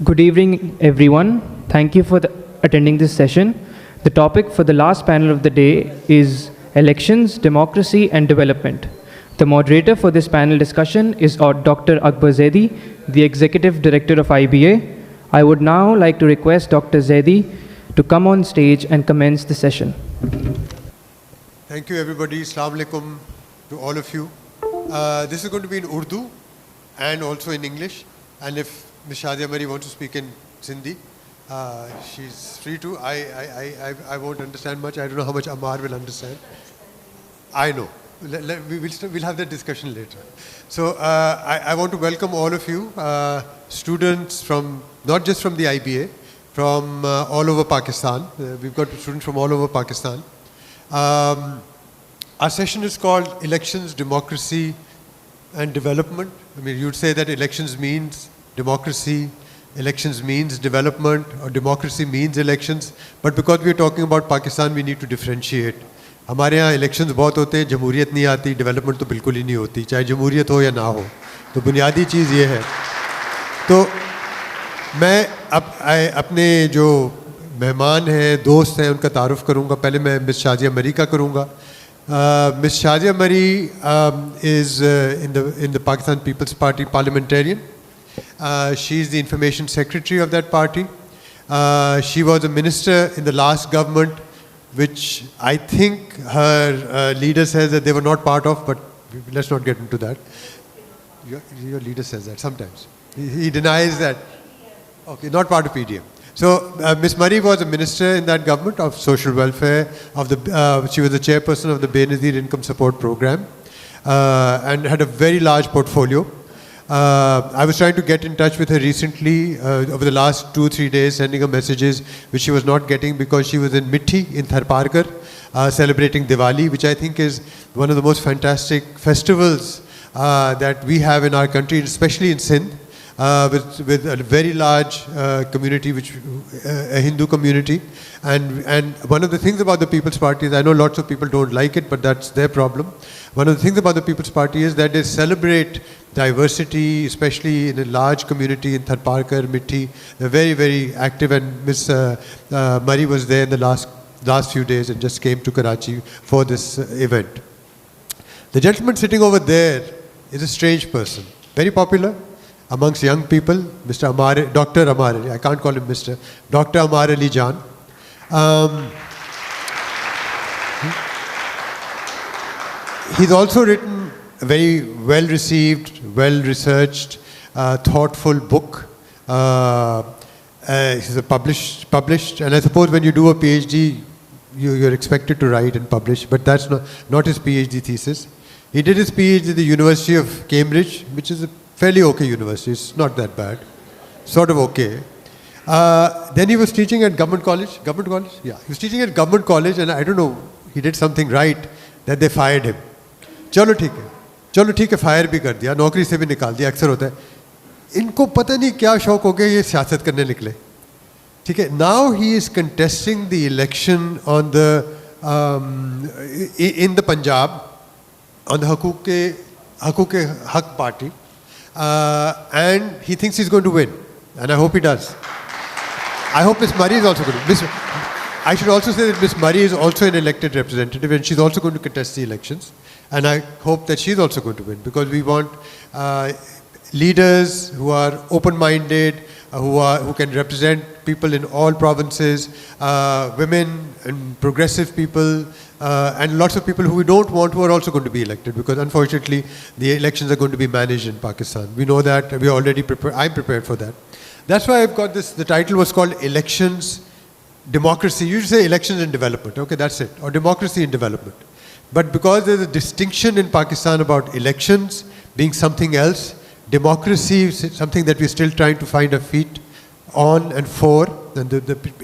Good evening, everyone. Thank you for attending this session. The topic for the last panel of the day is Elections, Democracy and Development. The moderator for this panel discussion is Dr. Akbar Zaidi, the Executive Director of IBA. I would now like to request Dr. Zaidi to come on stage and commence the session. Thank you, everybody. Assalamu alaikum to all of you. This is going to be in Urdu and also in English. And if Ms. Shadia Mari wants to speak in Sindhi, she's free to. I won't understand much. I don't know how much Amar will understand. I know. We'll have that discussion later. So I want to welcome all of you, students from, not just from the IBA, from all over Pakistan. We've got students from all over Pakistan. Our session is called Elections, Democracy and Development. I mean, you'd say that elections means democracy, elections means development, or democracy means elections. But because we're talking about Pakistan, we need to differentiate. ہمارے یہاں elections بہت ہوتے ہیں, جمہوریت نہیں آتی, development تو بالکل ہی نہیں ہوتی, چاہے جمہوریت ہو یا نہ ہو. تو بنیادی چیز یہ ہے. تو میں اب اپنے جو مہمان ہیں, دوست ہیں, ان کا تعارف کروں گا. پہلے میں مس شازیہ مری کا کروں گا. مس شازیہ مری از in the Pakistan People's Party parliamentarian. She is the information secretary of that party. She was a minister in the last government, which I think her leader says that they were not part of, but let's not get into that. Your leader says that sometimes. He denies that. Okay, not part of PDM. So Ms. Mari was a minister in that government of social welfare. She was the chairperson of the Benazir Income Support Program and had a very large portfolio. I was trying to get in touch with her recently over the last 2-3 days, sending her messages which she was not getting because she was in Mithi in Tharparkar celebrating Diwali, which I think is one of the most fantastic festivals that we have in our country, especially in Sindh, with a very large community, a Hindu community. And one of the things about the People's Party is, I know lots of people don't like it, but that's their problem. One of the things about the People's Party is that they celebrate diversity, especially in a large community in Tharparkar, Mithi. They're very, very active, and Ms. Mari was there in the last few days and just came to Karachi for this event. The gentleman sitting over there is a strange person, very popular amongst young people, Mr. Amar, Dr. Amar Ali. I can't call him Mr. Dr. Amar Ali Jan. He's also written a very well-received, well-researched, thoughtful book. He's published, and I suppose when you do a PhD, you're expected to write and publish, but that's not his PhD thesis. He did his PhD at the University of Cambridge, which is a fairly okay university. It's not that bad, sort of okay. Then he was teaching at Government College. Yeah, he was teaching at Government College, and I don't know, he did something right that they fired him. چلو ٹھیک ہے, fire بھی کر دیا, نوکری سے بھی نکال دیا, اکثر ہوتا ہے. ان کو پتہ نہیں کیا شوق ہو گیا, یہ سیاست کرنے نکلے. ٹھیک ہے, now he is contesting the election on the in the Punjab on the Huqooq Haq party, and he thinks he is going to win, and I hope he does. I hope Ms. Mari is also going to. I should also say that Ms. Mari is also an elected representative, and she's also going to contest the elections. And I hope that she's also going to win, because we want leaders who are open-minded, who can represent people in all provinces, women and progressive people, and lots of people who we don't want who are also going to be elected, because unfortunately the elections are going to be managed in Pakistan. We know that. We are already prepared. I'm prepared for that. That's why I've got this. The title was called Elections, Democracy. You should say Elections and Development. Okay, that's it. Or Democracy and Development. But because there's a distinction in Pakistan about elections being something else, democracy is something that we're still trying to find our feet on and for. And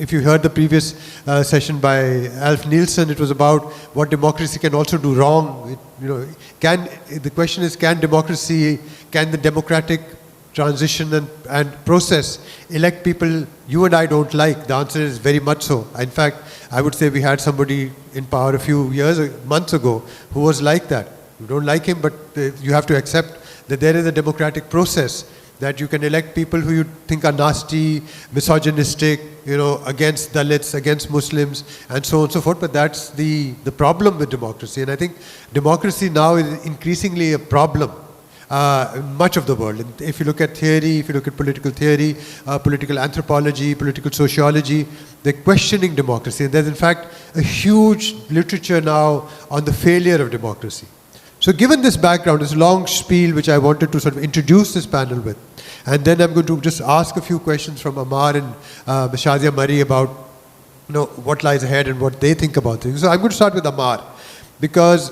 if you heard the previous session by Alf Nielsen, it was about what democracy can also do wrong. The question is, can the democratic transition and process elect people you and I don't like? The answer is very much so. In fact, I would say we had somebody in power a few months ago who was like that. You don't like him, but you have to accept that there is a democratic process that you can elect people who you think are nasty, misogynistic, against Dalits, against Muslims, and so on and so forth. But that's the problem with democracy. And I think democracy now is increasingly a problem in much of the world. And if you look at theory, if you look at political theory, political anthropology, political sociology, they're questioning democracy. And there's in fact a huge literature now on the failure of democracy. So given this background, this long spiel which I wanted to sort of introduce this panel with, and then I'm going to just ask a few questions from Ammar and Shazia Murray about what lies ahead and what they think about things. So I'm going to start with Ammar, because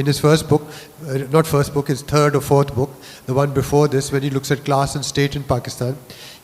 in his first book, not first book, his third or fourth book, the one before this, when he looks at class and state in Pakistan,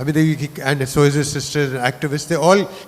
I mean, and so is his sister, activist. They all,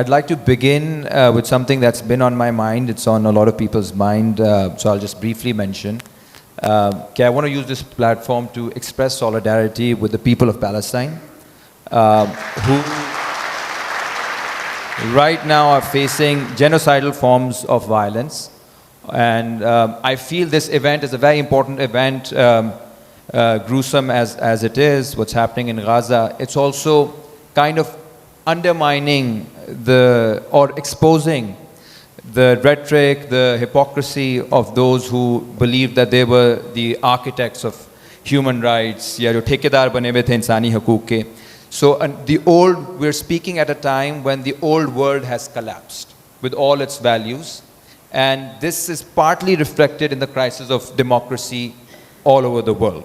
I'd like to begin with something that's been on my mind. It's on a lot of people's mind, so I'll just briefly mention. I want to use this platform to express solidarity with the people of Palestine, who right now are facing genocidal forms of violence. And I feel this event is a very important event, gruesome as it is, what's happening in Gaza. It's also kind of undermining or exposing the rhetoric, the hypocrisy of those who believe that they were the architects of human rights, ya jo thekedar bane hue the insani huquq ke. So we're speaking at a time when the old world has collapsed with all its values, and this is partly reflected in the crisis of democracy all over the world.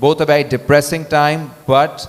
both a very depressing time, but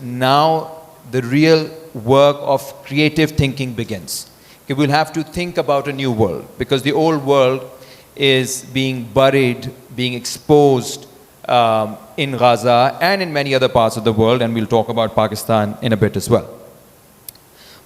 now the real work of creative thinking begins. We'll have to think about a new world, because the old world is being buried, being exposed in Gaza and in many other parts of the world, and we'll talk about Pakistan in a bit as well.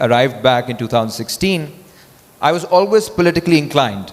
arrived back in 2016, I was always politically inclined.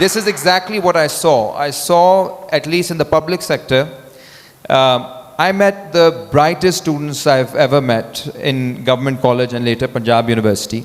this is exactly what I saw, at least in the public sector. I met the brightest students I've ever met in government college and later Punjab University.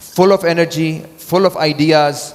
Full of energy, full of ideas.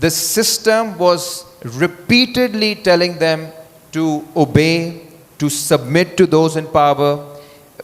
the system was repeatedly telling them to obey, to submit to those in power.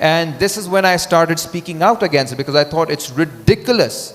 And this is when I started speaking out against it, because I thought it's ridiculous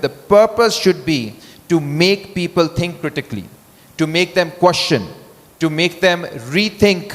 the purpose should be to make people think critically, to make them question, to make them rethink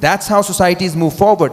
That's how societies move forward.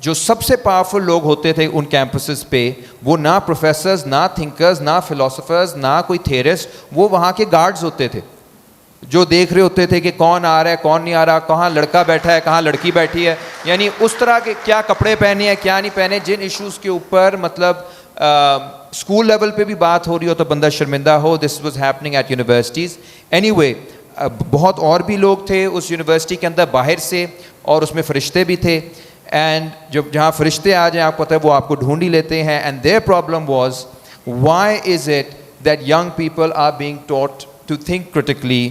جو سب سے powerful لوگ ہوتے تھے ان campuses پہ وہ نہ professors, نہ thinkers, نہ فلاسفرز، نہ کوئی تھیرسٹ، وہ وہاں کے گارڈز ہوتے تھے جو دیکھ رہے ہوتے تھے کہ کون آ رہا ہے کون نہیں آ رہا، کہاں لڑکا بیٹھا ہے کہاں لڑکی بیٹھی ہے، یعنی اس طرح کے کیا کپڑے پہنے ہیں کیا نہیں پہنے، جن ایشوز کے اوپر مطلب اسکول لیول پہ بھی بات ہو رہی ہو تو بندہ شرمندہ ہو. This was happening at universities. Anyway بہت اور بھی لوگ تھے اس یونیورسٹی کے اندر باہر سے، اور اس میں فرشتے بھی تھے. اینڈ جب جہاں فرشتے آ جائیں آپ کو پتہ ہے وہ آپ کو ڈھونڈ ہی لیتے ہیں. And there problem was why is it that young people are being taught to think critically.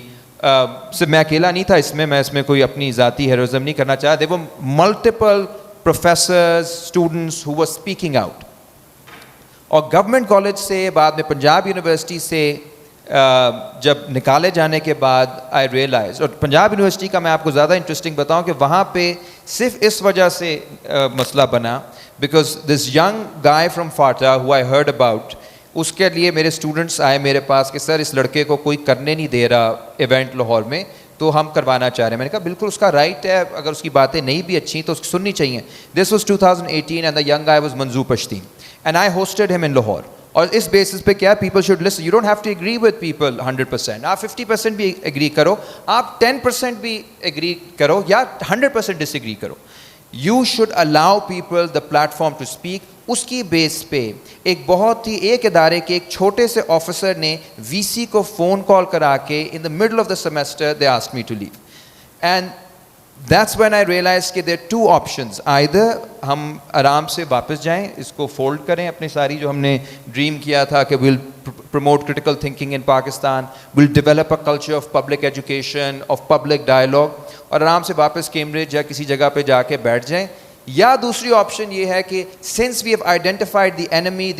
صرف میں اکیلا نہیں تھا اس میں کوئی اپنی ذاتی ہیروزم نہیں کرنا چاہتا. There were multiple professors students who were speaking out. اور گورنمنٹ کالج سے بعد میں پنجاب یونیورسٹی سے جب نکالے جانے کے بعد آئی ریئلائز، اور پنجاب یونیورسٹی کا میں آپ کو زیادہ انٹرسٹنگ بتاؤں کہ وہاں پہ صرف اس وجہ سے مسئلہ بنا because this young guy from FATA who I heard about, اس کے لیے میرے اسٹوڈنٹس آئے میرے پاس کہ سر اس لڑکے کو کوئی کرنے نہیں دے رہا ایونٹ لاہور میں تو ہم کروانا چاہ رہے ہیں. میں نے کہا بالکل اس کا رائٹ ہے، اگر اس کی باتیں نہیں بھی اچھی تو اس کی سننی چاہیے. This was 2018 and the young guy was Manzoor Pashteen and I hosted him in Lahore. اور اس بیسس پہ کیا people should listen, you don't have to agree with people 100%. آپ 50% بھی ایگری کرو، آپ 10% بھی ایگری کرو یا 100% ڈس ایگری کرو. You should allow people the platform to speak. اس کی بیس پہ ایک ادارے کے ایک چھوٹے سے آفیسر نے وی سی کو فون کال کرا کے in the middle of the semester they asked me to leave. And that's when I realize کہ دیر ٹو آپشنز، آئدر ہم آرام سے واپس جائیں، اس کو فولڈ کریں اپنی ساری جو ہم نے ڈریم کیا تھا کہ we'll promote critical thinking in Pakistan, we'll develop a culture of public education of public dialogue, اور آرام سے واپس کیمبرج یا کسی جگہ پہ جا کے بیٹھ جائیں. یا دوسری آپشن یہ ہے کہ since we have identified the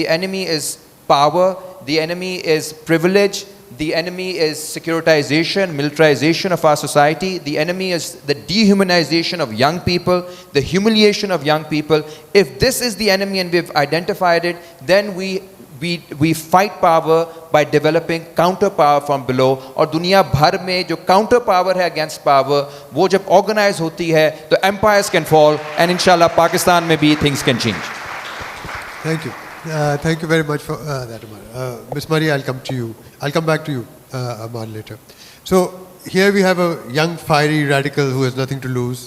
enemy is power, the enemy is privilege, the enemy is securitization, militarization of our society, the enemy is the dehumanization of young people, the humiliation of young people. If this is the enemy and we've identified it, then we fight power by developing counter power from below. اور دنیا بھر میں جو counter power ہے against power وہ جب organize ہوتی ہے تو empires can fall and inshallah Pakistan میں بھی things can change. Thank you. Thank you very much for that, Amar. Ms. Murray, I'll come to you. I'll come back to you, Amar, later. So here we have a young, fiery radical who has nothing to lose.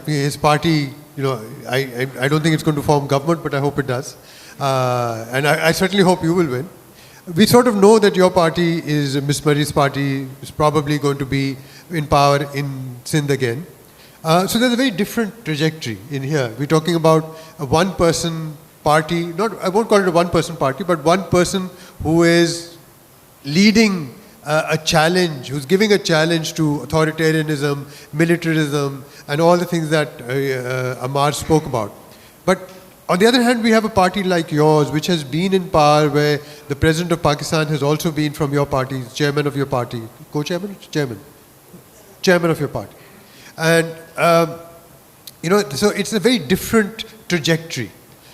His party, you know, I don't think it's going to form government, but I hope it does. And I certainly hope you will win. We sort of know that your party is, Ms. Murray's party is probably going to be in power in Sindh again. So there's a very different trajectory in here. We're talking about a one-person party, I won't call it a one-person party, but one person who is leading a challenge, who's giving a challenge to authoritarianism, militarism, and all the things that Amar spoke about. But on the other hand, we have a party like yours, which has been in power, where the President of Pakistan has also been from your party, chairman of your party, co-chairman, chairman of your party. And, so it's a very different trajectory.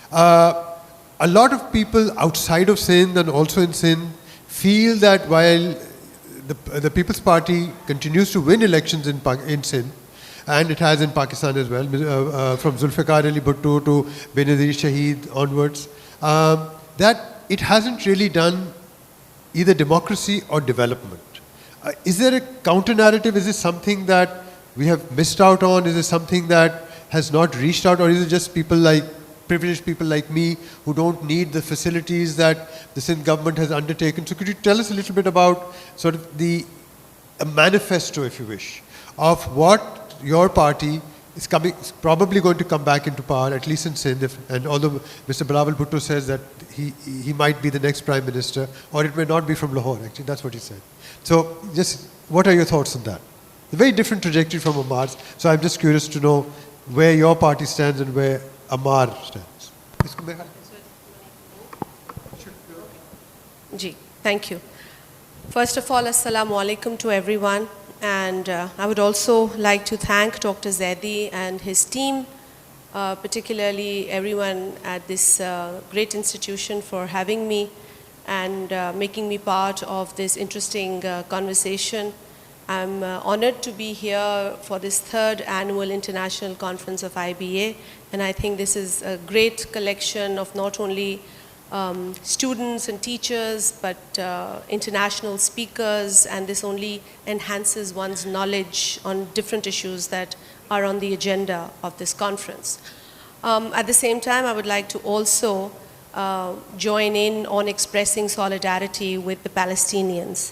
A lot of people outside of Sindh and also in Sindh feel that while the People's Party continues to win elections in Sindh, and it has in Pakistan as well, from Zulfikar Ali Bhutto to Benazir Shaheed onwards, that it hasn't really done either democracy or development. Is there a counter narrative? Is this something that we have missed out on? Is it something that has not reached out, or is it just privileged people like me who don't need the facilities that the Sindh government has undertaken? So could you tell us a little bit about sort of a manifesto, if you wish, of what your party is probably going to come back into power, at least in Sindh, and although Mr. Bilawal Bhutto says that he might be the next Prime Minister, or it may not be from Lahore, actually, that's what he said. So just what are your thoughts on that? A very different trajectory from Amar's, so I'm just curious to know where your party stands and where Amar stands. Ji, thank you. First of all, assalamu alaikum to everyone, and I would also like to thank Dr. Zaidi and his team, particularly everyone at this great institution for having me and making me part of this interesting conversation. I'm honored to be here for this third annual International Conference of IBA, and I think this is a great collection of not only students and teachers, but international speakers, and this only enhances one's knowledge on different issues that are on the agenda of this conference. At the same time, I would like to also join in on expressing solidarity with the Palestinians.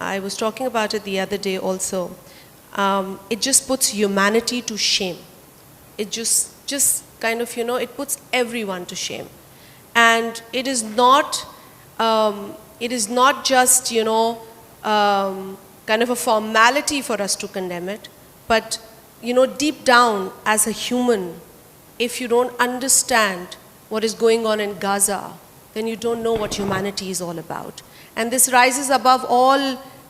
I was talking about it the other day also. It just puts humanity to shame. It just kind of, you know, it puts everyone to shame. And it is not just, you know, kind of a formality for us to condemn it, but, you know, deep down as a human, if you don't understand what is going on in Gaza, then you don't know what humanity is all about. And this rises above all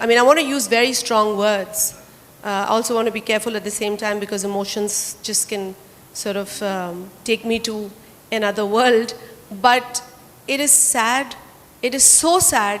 I mean I want to use very strong words. I also want to be careful at the same time because emotions just can sort of take me to another world. But it is sad, it is so sad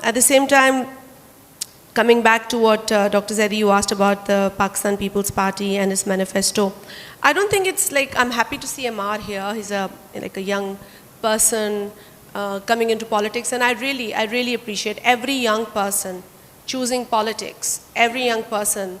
At the same time, coming back to what Dr. Zaidi, you asked about the Pakistan People's Party and its manifesto, I don't think it's like, I'm happy to see Ammar here. He's like a young person coming into politics, and I really appreciate every young person choosing politics, every young person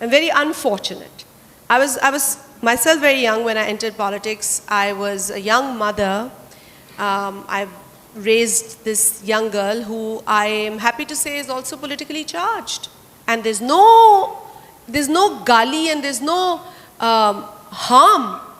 I'm very unfortunate. I was myself very young when I entered politics. I was a young mother. I've raised this young girl who I am happy to say is also politically charged. And there's no gali and there's no harm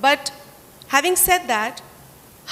But having said that,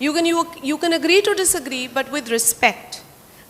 You can agree to disagree, but with respect.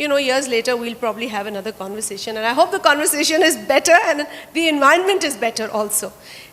you know, years later we'll probably have another conversation, and I hope the conversation is better and the environment is better also.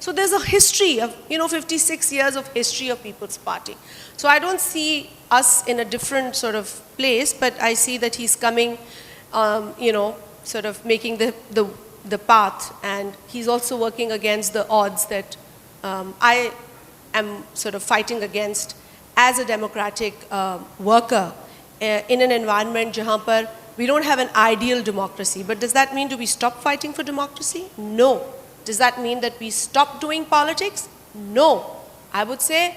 So there's a history of, 56 years of history of People's Party. So I don't see us in a different sort of place, but I see that he's coming, sort of making the path, and he's also working against the odds that I am sort of fighting against as a democratic worker in an environment jahan par we don't have an ideal democracy. But does that mean do we stop fighting for democracy? No. Does that mean that we stop doing politics? No. I would say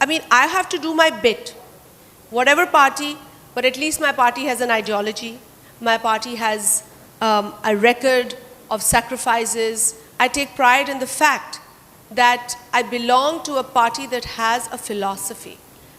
I mean I have to do my bit. Whatever party, but at least my party has an ideology. My party has a record of sacrifices. I take pride in the fact that I belong to a party that has a philosophy.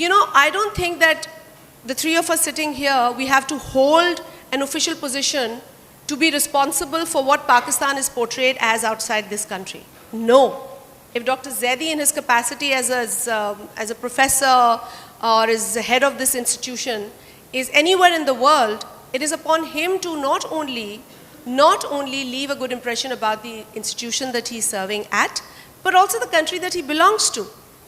I don't think that the three of us sitting here, we have to hold an official position to be responsible for what Pakistan is portrayed as outside this country. No. If Dr. Zaidi in his capacity as a professor or as the head of this institution is anywhere in the world, it is upon him to not only leave a good impression about the institution that he is serving at, but also the country that he belongs to.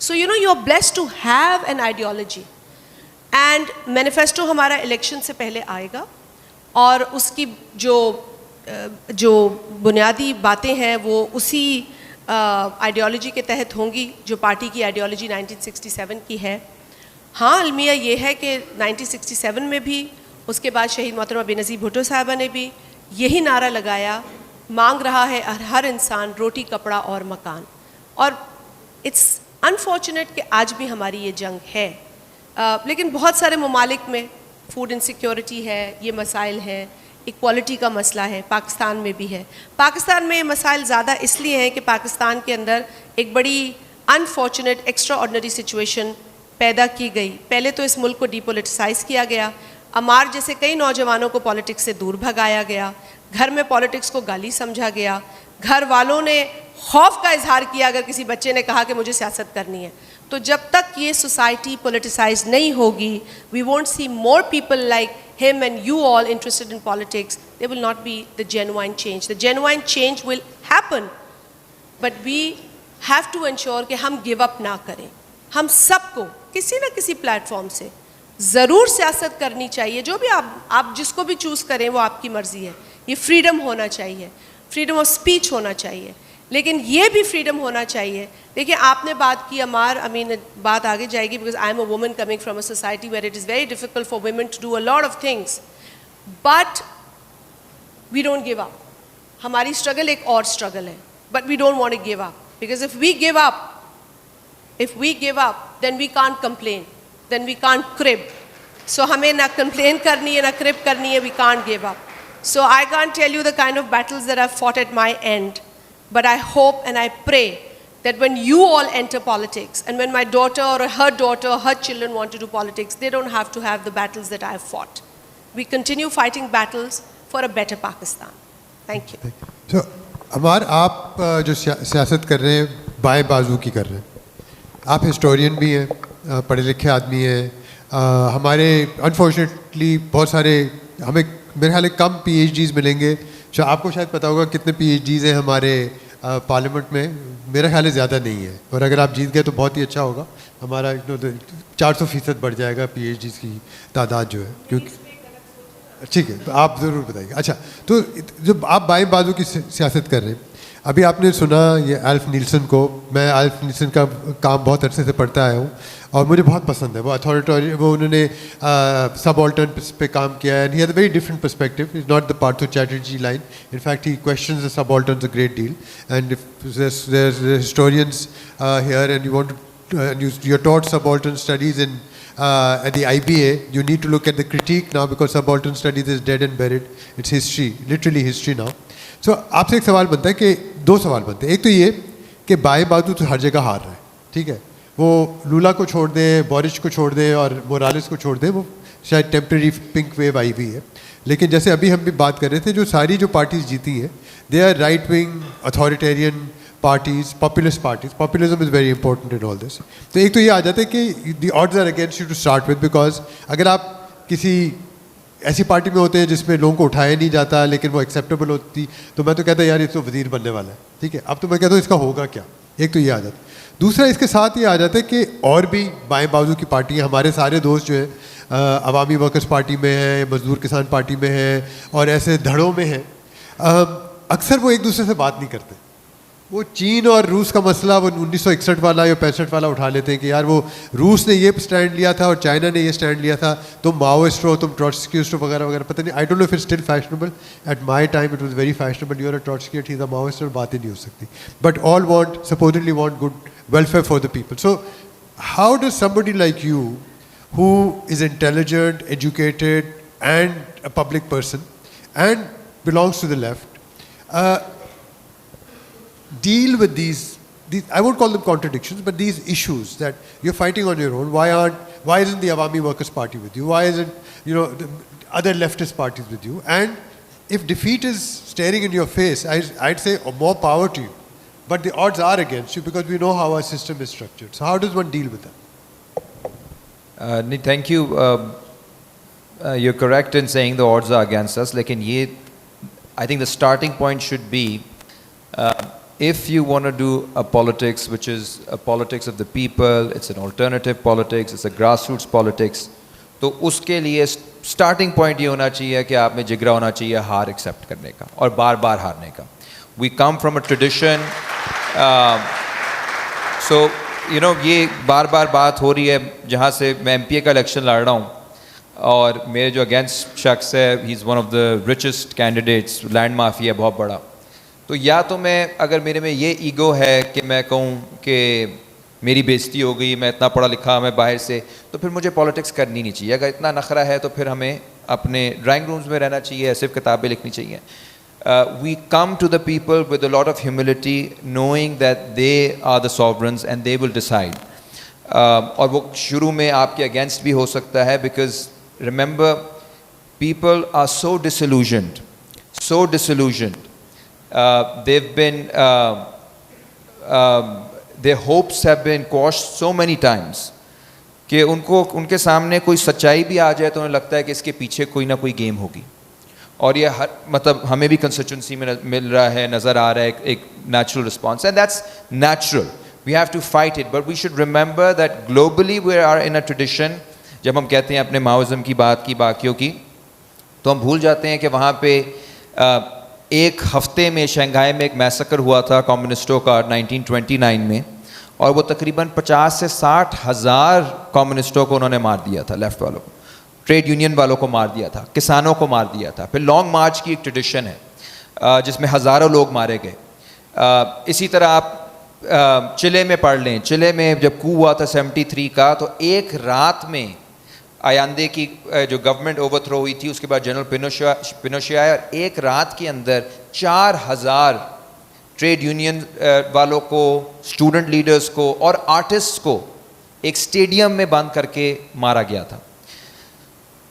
So you know you are blessed to have an ideology. And manifesto ہمارا election سے پہلے آئے گا اور اس کی جو بنیادی باتیں ہیں وہ اسی آئیڈیالوجی کے تحت ہوں گی جو پارٹی کی آئیڈیالوجی 1967 کی ہے. ہاں المیہ یہ ہے کہ 1967 میں بھی اس کے بعد شہید محترمہ بے نظیر بھٹو صاحبہ نے بھی یہی نعرہ لگایا, مانگ رہا ہے ہر انسان روٹی کپڑا اور مکان. اور اٹس انفارچونیٹ کہ آج بھی ہماری یہ جنگ ہے, لیکن بہت سارے ممالک میں فوڈ انسیکیورٹی ہے, یہ مسائل ہیں, ایکوالٹی کا مسئلہ ہے, پاکستان میں بھی ہے. پاکستان میں یہ مسائل زیادہ اس لیے ہیں کہ پاکستان کے اندر ایک بڑی انفارچونیٹ ایکسٹرا آرڈنری سچویشن پیدا کی گئی. پہلے تو اس ملک کو ڈی پولیٹیسائز کیا گیا, عمار جیسے کئی نوجوانوں کو پالیٹکس سے دور بھگایا گیا, گھر میں پالیٹکس کو گالی سمجھا گیا, گھر والوں نے خوف کا اظہار کیا اگر کسی بچے نے کہا کہ مجھے سیاست کرنی ہے. تو جب تک یہ سوسائٹی پولیٹیسائز نہیں ہوگی, we won't see more people like him and you all interested in politics, there will not be the genuine change. The genuine change will happen, but we have to ensure کہ ہم give up نہ کریں. ہم سب کو کسی نہ کسی plate form سے ضرور سیاست کرنی چاہیے. جو بھی آپ جس کو بھی چوز کریں وہ آپ کی مرضی ہے. یہ فریڈم ہونا چاہیے, فریڈم آف اسپیچ ہونا چاہیے, لیکن یہ بھی فریڈم ہونا چاہیے. دیکھیں آپ نے بات کی عمار, بات آگے جائے گی because I am a woman coming from a society where it is very difficult for women to do a lot of things, but we don't give up. ہماری اسٹرگل ایک اور اسٹرگل ہے, but we don't want to give up, because if we give up then we can't complain, then we can't crib. So ہمیں نہ complain کرنی ہے نہ crib کرنی ہے, we can't give up. So I can't tell you the kind of battles that I've fought at my end, but I hope and I pray that when you all enter politics and when my daughter or her children want to do politics, they don't have to have the battles that I have fought. We continue fighting battles for a better Pakistan. Thank you. So, Ammar, آپ جو سیاست کر رہے ہیں بائیں بازو کی کر رہے ہیں. آپ ہسٹورین بھی ہیں, پڑھے لکھے آدمی ہیں. ہمارے انفارچونیٹلی بہت سارے ہمیں میرے خیال ہے کم پی ایچ ڈیز ملیں گے. آپ کو شاید پتہ ہوگا کتنے پی ایچ ڈیز ہیں ہمارے پارلیمنٹ میں. میرا خیال ہے زیادہ نہیں ہے, اور اگر آپ جیت گئے تو بہت ہی اچھا ہوگا. ہمارا 400% بڑھ جائے گا پی ایچ ڈیز کی تعداد جو ہے, کیونکہ ٹھیک ہے آپ ضرور بتائیے. اچھا, تو جب آپ بائیں بازو کی سیاست کر رہے ہیں, ابھی آپ نے سنا یہ ایلف نیلسن کو. میں ایلف نیلسن کا کام بہت عرصے سے پڑھتا آیا ہوں اور مجھے بہت پسند ہے. وہ اتھارٹیرین, وہ انہوں نے سب آلٹرن پہ کام کیا ہے, and he has a very different perspective. Is not the Partho Chatterjee line. In fact he questions the subalterns a great deal. And historians here and you want you are taught subaltern studies in at the IBA, you need to look at the critique now because subaltern studies is dead and buried. It's history, literally history now. So آپ سے ایک سوال بنتا ہے کہ دو سوال بنتے ہیں. ایک تو یہ کہ بائیں بازو تو ہر جگہ ہار رہا ہے, ٹھیک ہے, وہ لولا کو چھوڑ دیں, بورش کو چھوڑ دیں اور مورالس کو چھوڑ دیں, وہ شاید ٹیمپریری پنک ویو آئی ہوئی ہے. لیکن جیسے ابھی ہم بھی بات کر رہے تھے, جو ساری جو پارٹیز جیتی ہیں they are right wing authoritarian parties, populist parties. Populism is very important in all this. تو ایک تو یہ آ جاتا ہے کہ the odds are against you to start with, because اگر آپ کسی ایسی پارٹی میں ہوتے ہیں جس میں لوگوں کو اٹھایا نہیں جاتا لیکن وہ ایکسیپٹیبل ہوتی, تو میں تو کہتا یار یہ تو وزیر بننے والا ہے, ٹھیک ہے. اب تو میں کہتا ہوں اس کا ہوگا کیا. ایک تو یہ آ جاتا ہے. دوسرا اس کے ساتھ یہ آ جاتا ہے کہ اور بھی بائیں بازو کی پارٹیاں, ہمارے سارے دوست جو ہیں عوامی ورکرز پارٹی میں ہیں, مزدور کسان پارٹی میں ہیں, اور ایسے دھڑوں میں ہیں, اکثر وہ ایک دوسرے سے بات نہیں کرتے. وہ چین اور روس کا مسئلہ وہ 1961 والا یا 65 والا اٹھا لیتے ہیں کہ یار وہ روس نے یہ اسٹینڈ لیا تھا اور چائنا نے یہ اسٹینڈ لیا تھا, تم ماؤسٹ ہو, تم ٹروٹسکیسٹ ہو, وغیرہ وغیرہ. پتہ نہیں, I don't know if it's still fashionable. At my time it was very fashionable. You are a Trotskyist, he is a Maoist, اور باتیں نہیں ہو سکتی. But all want supposedly want good welfare for the people. So how does somebody like you who is intelligent, educated and a public person and belongs to the left deal with these, I won't call them contradictions, but these issues that you're fighting on your own? Why isn't the Awami Workers Party with you? Why isn't, the other leftist parties with you? And if defeat is staring in your face, I'd say more power to you. But the odds are against you because we know how our system is structured. So how does one deal with that? Thank you. You're correct in saying the odds are against us. Lekin I think the starting point should be if you want to do a politics which is a politics of the people, it's an alternative politics, it's a grassroots politics, تو اس کے لیے starting point یہ ہونا چاہیے کہ آپ میں جگرا ہونا چاہیے ہار ایکسیپٹ کرنے کا اور بار بار ہارنے کا. We come from a tradition, so you know یہ بار بار بات ہو رہی ہے جہاں سے میں ایم پی اے کا الیکشن لڑ رہا ہوں اور میرے جو اگینسٹ شخص ہے he is one of the richest candidates, land mafia بہت بڑا. تو یا تو میں اگر میرے میں یہ ایگو ہے کہ میں کہوں کہ میری بےزتی ہو گئی, میں اتنا پڑھا لکھا میں باہر سے, تو پھر مجھے پالیٹکس کرنی نہیں چاہیے. اگر اتنا نخرہ ہے تو پھر ہمیں اپنے ڈرائنگ رومز میں رہنا چاہیے, صرف کتابیں لکھنی چاہیے. We come to the people with a lot of humility, knowing that they are the sovereigns and they will decide. اور وہ شروع میں آپ کے اگینسٹ بھی ہو سکتا ہے, because remember people are so disillusioned. They've been their hopes have been quashed so many times کہ ان کے سامنے کوئی سچائی بھی آ جائے تو انہیں لگتا ہے کہ اس کے پیچھے کوئی نہ کوئی گیم ہوگی. اور یہ مطلب ہمیں بھی کنسٹیچوئنسی میں مل رہا ہے, نظر آ رہا ہے ایک natural response, and that's natural. We have to fight it, but we should remember that globally we are in a tradition. جب ہم کہتے ہیں اپنے ماؤزم کی بات کی باقیوں کی, تو ہم بھول جاتے ہیں کہ وہاں پہ ایک ہفتے میں شنگھائی میں ایک میسکر ہوا تھا کمیونسٹوں کا 1929 میں, اور وہ تقریباً 50 سے 60 ہزار کمیونسٹوں کو انہوں نے مار دیا تھا, لیفٹ والوں کو, ٹریڈ یونین والوں کو مار دیا تھا, کسانوں کو مار دیا تھا. پھر لانگ مارچ کی ایک ٹریڈیشن ہے جس میں ہزاروں لوگ مارے گئے. اسی طرح آپ چلے میں پڑھ لیں, چلے میں جب کو ہوا تھا 73 کا, تو ایک رات میں آیاندے کی جو گورنمنٹ اوور تھرو ہوئی تھی, اس کے بعد جنرل پینوشے آیا, اور ایک رات کے اندر 4000 ٹریڈ یونین والوں کو, اسٹوڈنٹ لیڈرز کو اور آرٹسٹ کو ایک اسٹیڈیم میں بند کر کے مارا گیا تھا.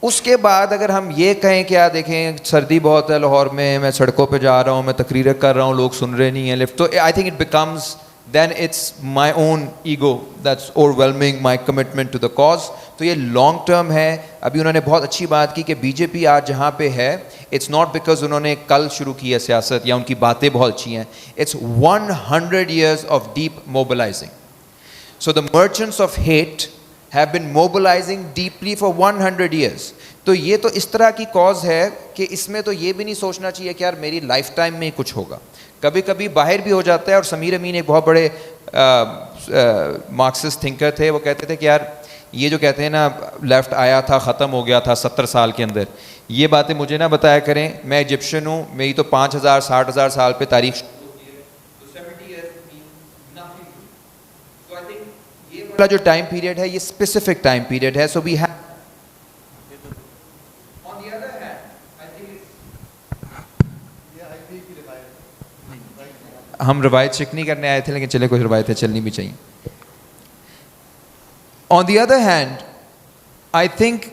اس کے بعد اگر ہم یہ کہیں کہ دیکھیں سردی بہت ہے لاہور میں, میں سڑکوں پہ جا رہا ہوں, میں تقریریں کر رہا ہوں, لوگ سن رہے نہیں ہیں لفٹ, تو I think it becomes then it's my own ego that's overwhelming my commitment to the cause. تو یہ لانگ ٹرم ہے. ابھی انہوں نے بہت اچھی بات کی کہ بی جے پی آج جہاں پہ ہے, اٹس ناٹ بیکاز انہوں نے کل شروع کی ہے سیاست یا ان کی باتیں بہت اچھی ہیں, it's 100 years of deep mobilizing. So the merchants of hate have been mobilizing deeply for 100 years. تو یہ تو اس طرح کی کاز ہے کہ اس میں تو یہ بھی نہیں سوچنا چاہیے کہ یار میری لائف ٹائم میں کچھ ہوگا. کبھی کبھی باہر بھی ہو جاتا ہے. اور سمیر امین ایک بہت بڑے مارکسسٹ تھنکر تھے, وہ کہتے تھے کہ یار یہ جو کہتے ہیں نا لیفٹ آیا تھا ختم ہو گیا تھا 70 سال کے اندر, یہ باتیں مجھے نہ بتایا کریں. میں ایجپشن ہوں, میری تو 5000-60,000 سال پہ تاریخ, جو ٹائم پیریڈ ہے یہ اسپیسیفک ٹائم پیریڈ ہے. So we have on the other hand I think ہم روایت چیک نہیں کرنے آئے تھے, لیکن چلے کوئی روایتیں چلنی بھی چاہیے. On the other hand, I think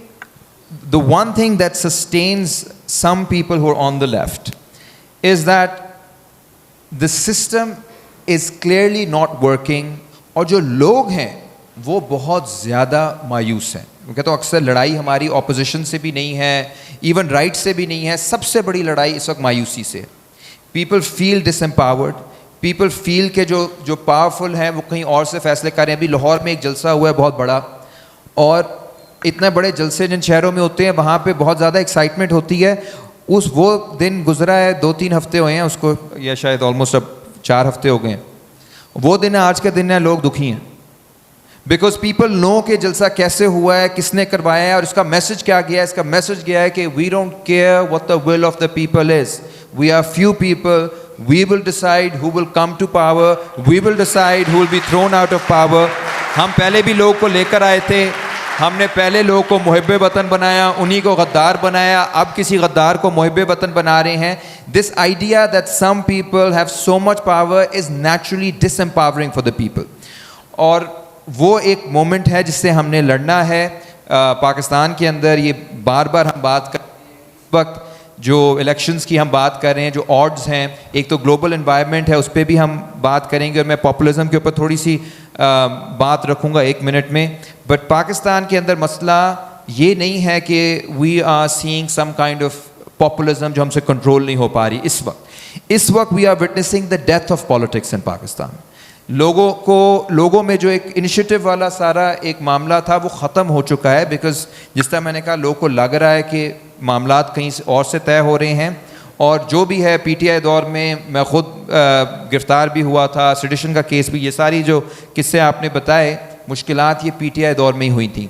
the one thing that sustains some people who are on the left is that the system is clearly not working, اور جو لوگ ہیں وہ بہت زیادہ مایوس ہیں. میں کہتا ہوں اکثر لڑائی ہماری اپوزیشن سے بھی نہیں ہے, ایون رائٹ سے بھی نہیں ہے, سب سے بڑی لڑائی اس وقت مایوسی سے. پیپل فیل ڈس امپاورڈ, پیپل فیل کہ جو پاورفل ہیں وہ کہیں اور سے فیصلے کر رہے ہیں. ابھی لاہور میں ایک جلسہ ہوا ہے بہت بڑا, اور اتنے بڑے جلسے جن شہروں میں ہوتے ہیں وہاں پہ بہت زیادہ ایکسائٹمنٹ ہوتی ہے. وہ دن گزرا ہے, 2-3 ہفتے ہوئے ہیں اس کو, یا شاید آلموسٹ اب 4 ہفتے ہو گئے ہیں. وہ دن ہے, آج کا دن ہے, لوگ دکھی ہیں بیکاز پیپل نو کہ جلسہ کیسے ہوا ہے, کس نے کروایا ہے, اور اس کا میسج کیا گیا ہے. اس کا میسج گیا ہے کہ we don't care what the will of the people is, we are few people, we will decide who will come to power, we will decide who will be thrown out of power. ہم پہلے بھی لوگ کو لے کر آئے تھے, ہم نے پہلے لوگ کو محب وطن بنایا, انہی کو غدار بنایا, اب کسی غدار کو محب وطن بنا رہے ہیں. This idea that some people have so much power is naturally disempowering for the people. اور وہ ایک مومنٹ ہے جس سے ہم نے لڑنا ہے. پاکستان کے اندر یہ بار بار ہم بات کر اس وقت جو الیکشنز کی ہم بات کر رہے ہیں, جو آڈز ہیں, ایک تو گلوبل انوائرمنٹ ہے, اس پہ بھی ہم بات کریں گے, اور میں پاپولزم کے اوپر تھوڑی سی بات رکھوں گا 1 منٹ میں. بٹ پاکستان کے اندر مسئلہ یہ نہیں ہے کہ we are seeing some kind of populism جو ہم سے کنٹرول نہیں ہو پا رہی اس وقت we are witnessing the death of politics in Pakistan. لوگوں میں جو ایک انیشیٹو والا سارا ایک معاملہ تھا وہ ختم ہو چکا ہے, بیکاز جس طرح میں نے کہا لوگوں کو لگ رہا ہے کہ معاملات کہیں اور سے طے ہو رہے ہیں. اور جو بھی ہے پی ٹی آئی دور میں خود گرفتار بھی ہوا تھا, سیڈیشن کا کیس بھی, یہ ساری جو قصے آپ نے بتائے مشکلات یہ پی ٹی آئی دور میں ہی ہوئی تھیں.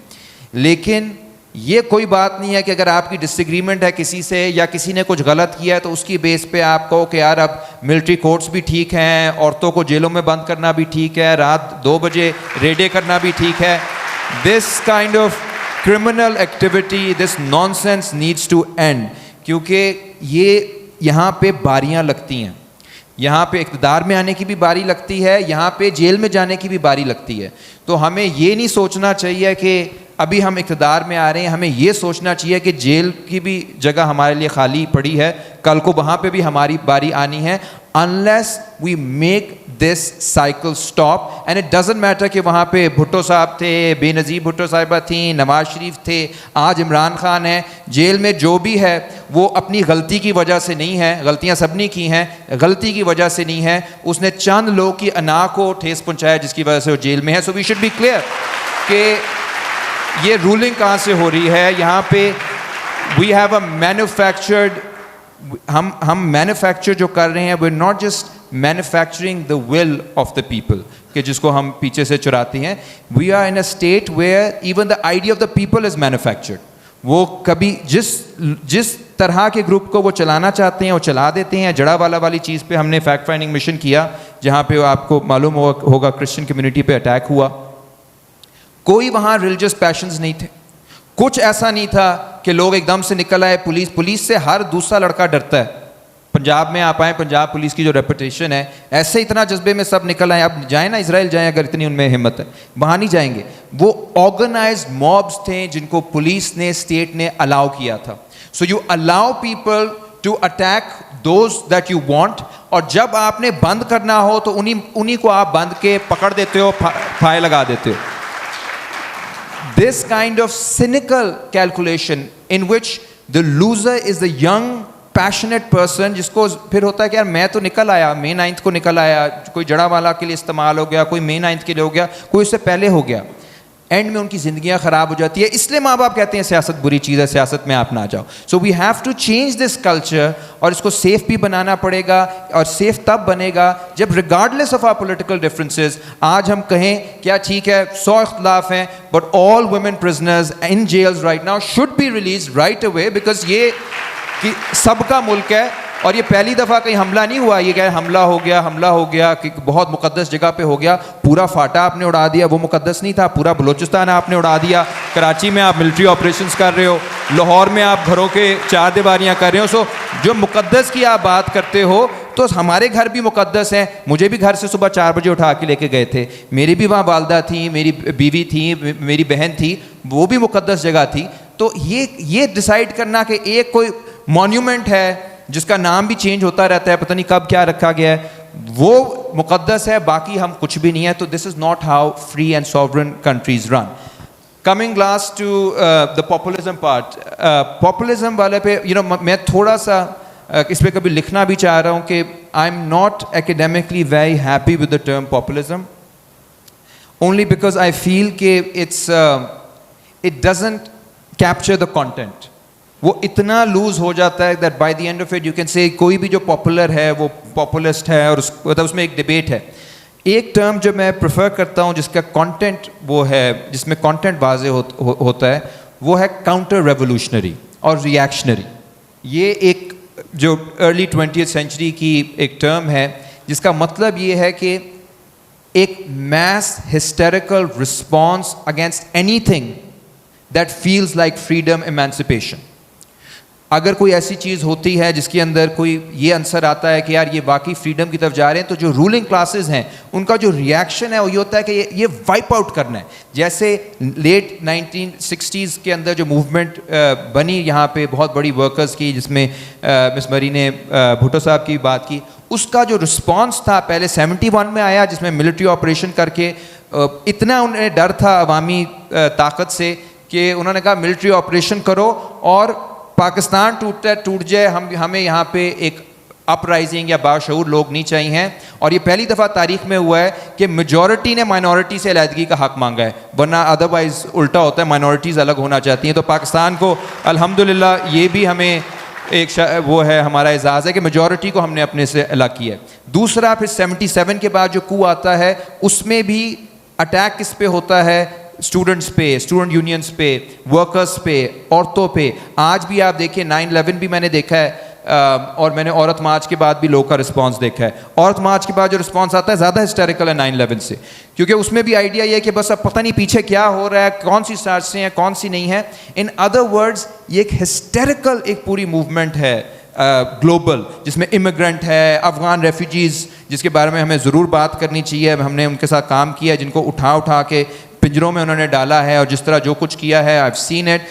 لیکن یہ کوئی بات نہیں ہے کہ اگر آپ کی ڈس ایگریمنٹ ہے کسی سے یا کسی نے کچھ غلط کیا ہے تو اس کی بیس پہ آپ کہو کہ یار اب ملٹری کورٹس بھی ٹھیک ہیں, عورتوں کو جیلوں میں بند کرنا بھی ٹھیک ہے, رات 2 بجے ریڈے کرنا بھی ٹھیک ہے. This kind of criminal activity, this nonsense needs to end, کیونکہ یہ یہاں پہ باریاں لگتی ہیں, یہاں پہ اقتدار میں آنے کی بھی باری لگتی ہے, یہاں پہ جیل میں جانے کی بھی باری لگتی ہے. تو ہمیں یہ نہیں سوچنا چاہیے کہ ابھی ہم اقتدار میں آ رہے ہیں, ہمیں یہ سوچنا چاہیے کہ جیل کی بھی جگہ ہمارے لیے خالی پڑی ہے, کل کو وہاں پہ بھی ہماری باری آنی ہے. unless we make this cycle stop, and it doesn't matter کہ وہاں پہ بھٹو صاحب تھے, بے نظیر بھٹو صاحبہ تھیں, نواز شریف تھے, آج عمران خان ہے. جیل میں جو بھی ہے وہ اپنی غلطی کی وجہ سے نہیں ہے, غلطیاں سب نے کی ہیں, غلطی کی وجہ سے نہیں ہے, اس نے چند لوگ کی انا کو ٹھیس پہنچایا جس کی وجہ سے وہ جیل میں ہے. So we should be clear کہ یہ رولنگ کہاں سے ہو رہی ہے. یہاں پہ we have a manufactured, ہم مینوفیکچر جو کر رہے ہیں, we're not just manufacturing the will of the people کہ جس کو ہم پیچھے سے چراتے ہیں. we are in a state where even the idea of the people is manufactured. وہ کبھی جس طرح کے گروپ کو وہ چلانا چاہتے ہیں وہ چلا دیتے ہیں. جڑا والا والی چیز پہ ہم نے فیکٹ فائنڈنگ مشن کیا جہاں پہ آپ کو معلوم ہوگا کرسچن کمیونٹی پہ اٹیک ہوا. کوئی وہاں ریلیجس پیشنز نہیں تھے, کچھ ایسا نہیں تھا کہ لوگ ایک دم سے نکل آئے. پولیس سے ہر دوسرا لڑکا ڈرتا ہے. پنجاب میں آپ آئیں, پنجاب پولیس کی جو ریپوٹیشن ہے, ایسے اتنا جذبے میں سب نکل آئیں. اب جائیں نا اسرائیل جائیں اگر اتنی ان میں ہمت ہے, وہاں نہیں جائیں گے. وہ آرگنائزڈ مابس تھے جن کو پولیس نے, اسٹیٹ نے الاؤ کیا تھا. So you allow people to attack those that you want, اور جب آپ نے بند کرنا ہو تو انہیں کو آپ بند کے پکڑ دیتے ہو, پھائے لگا دیتے ہو. This kind of cynical calculation in which the loser is the young passionate person جس کو پھر ہوتا ہے کہ یار میں تو نکل آیا, مئی 9 کو نکل آیا, کوئی جڑا والا کے لیے استعمال ہو گیا, کوئی مئی 9 کے لیے ہو گیا, کوئی اس سے پہلے ہو گیا. اینڈ میں ان کی زندگیاں خراب ہو جاتی ہے. اس لیے ماں باپ کہتے ہیں سیاست بری چیز ہے, سیاست میں آپ نہ جاؤ. So we have to change this culture, اور اس کو سیف بھی بنانا پڑے گا. اور سیف تب بنے گا جب regardless of our political differences آج ہم کہیں کیا ٹھیک ہے 100 اختلاف ہیں but all women prisoners in jails right now should be release right away, because یہ کہ سب کا ملک ہے. اور یہ پہلی دفعہ کہیں حملہ نہیں ہوا, یہ کہ حملہ ہو گیا کہ بہت مقدس جگہ پہ ہو گیا, پورا فاٹا آپ نے اڑا دیا, وہ مقدس نہیں تھا, پورا بلوچستان آپ نے اڑا دیا. کراچی میں آپ ملٹری آپریشنز کر رہے ہو, لاہور میں آپ گھروں کے 4 دیواریاں کر رہے ہو. سو جو مقدس کی آپ بات کرتے ہو تو ہمارے گھر بھی مقدس ہیں. مجھے بھی گھر سے صبح 4 بجے اٹھا کے لے کے گئے تھے, میری بھی وہاں والدہ تھیں, میری بیوی تھی, میری بہن تھی, وہ بھی مقدس جگہ تھی. تو یہ ڈیسائیڈ کرنا کہ ایک کوئی مونیومنٹ ہے جس کا نام بھی چینج ہوتا رہتا ہے, پتہ نہیں کب کیا رکھا گیا ہے, وہ مقدس ہے, باقی ہم کچھ بھی نہیں ہے. تو this is not how free and sovereign countries run. Coming last to the populism part, populism والے پہ میں تھوڑا سا اس پہ کبھی لکھنا بھی چاہ رہا ہوں کہ I am not academically very happy with the term populism, only because I feel کہ it doesn't capture the content. وہ اتنا لوز ہو جاتا ہے that by the end of it you can say کوئی بھی جو پاپولر ہے وہ پاپولسٹ ہے, اور اس میں ایک ڈبیٹ ہے. ایک ٹرم جو میں پریفر کرتا ہوں جس کا کانٹینٹ وہ ہے, جس میں کانٹینٹ واضح ہوتا ہے, وہ ہے کاؤنٹر ریولیوشنری اور ریئیکشنری. یہ ایک جو ارلی 20th سینچری کی ایک ٹرم ہے جس کا مطلب یہ ہے کہ ایک mass hysterical response against anything that feels like freedom emancipation. اگر کوئی ایسی چیز ہوتی ہے جس کے اندر کوئی یہ عنصر آتا ہے کہ یار یہ واقعی فریڈم کی طرف جا رہے ہیں, تو جو رولنگ کلاسز ہیں ان کا جو ریئیکشن ہے وہ یہ ہوتا ہے کہ یہ وائپ آؤٹ کرنا ہے. جیسے لیٹ 1960s کے اندر جو موومنٹ بنی یہاں پہ بہت بڑی ورکرز کی, جس میں مس مری نے بھٹو صاحب کی بات کی, اس کا جو رسپانس تھا پہلے 71 میں آیا جس میں ملٹری آپریشن کر کے اتنا انہیں ڈر تھا عوامی طاقت سے کہ انہوں نے کہا ملٹری آپریشن کرو اور پاکستان ٹوٹ جائے, ہمیں یہاں پہ ایک اپ رائزنگ یا باشعور لوگ نہیں چاہیے. اور یہ پہلی دفعہ تاریخ میں ہوا ہے کہ میجورٹی نے مائنورٹی سے علیحدگی کا حق مانگا ہے, ورنہ ادروائز الٹا ہوتا ہے, مائنورٹیز الگ ہونا چاہتی ہیں. تو پاکستان کو الحمدللہ یہ بھی ہمیں ایک وہ ہے, ہمارا اعزاز ہے کہ میجورٹی کو ہم نے اپنے سے الگ کیا ہے. دوسرا پھر 77 کے بعد جو کو آتا ہے, اس میں بھی اٹیک کس پہ ہوتا ہے؟ اسٹوڈنٹس پہ, اسٹوڈنٹ یونینس پہ, ورکرز پہ, عورتوں پہ. آج بھی آپ دیکھیں 9/11 بھی میں نے دیکھا ہے, اور میں نے عورت مارچ کے بعد بھی لوگ کا رسپانس دیکھا ہے. عورت مارچ کے بعد جو رسپانس آتا ہے زیادہ ہسٹیریکل ہے 9/11 سے, کیونکہ اس میں بھی آئیڈیا یہ ہے کہ بس اب پتہ نہیں پیچھے کیا ہو رہا ہے, کون سی سازشیں ہیں, کون سی نہیں ہیں. ان ادر ورڈز یہ ایک ہسٹیریکل ایک پوری موومنٹ ہے گلوبل, جس میں امیگرنٹ ہے, افغان ریفیوجیز جس کے بارے میں ہمیں ضرور بات کرنی چاہیے. ہم نے ان کے ساتھ کام کیا ہے, جن کو اٹھا کے پنجروں میں انہوں نے ڈالا ہے, اور جس طرح جو کچھ کیا ہے I've seen it.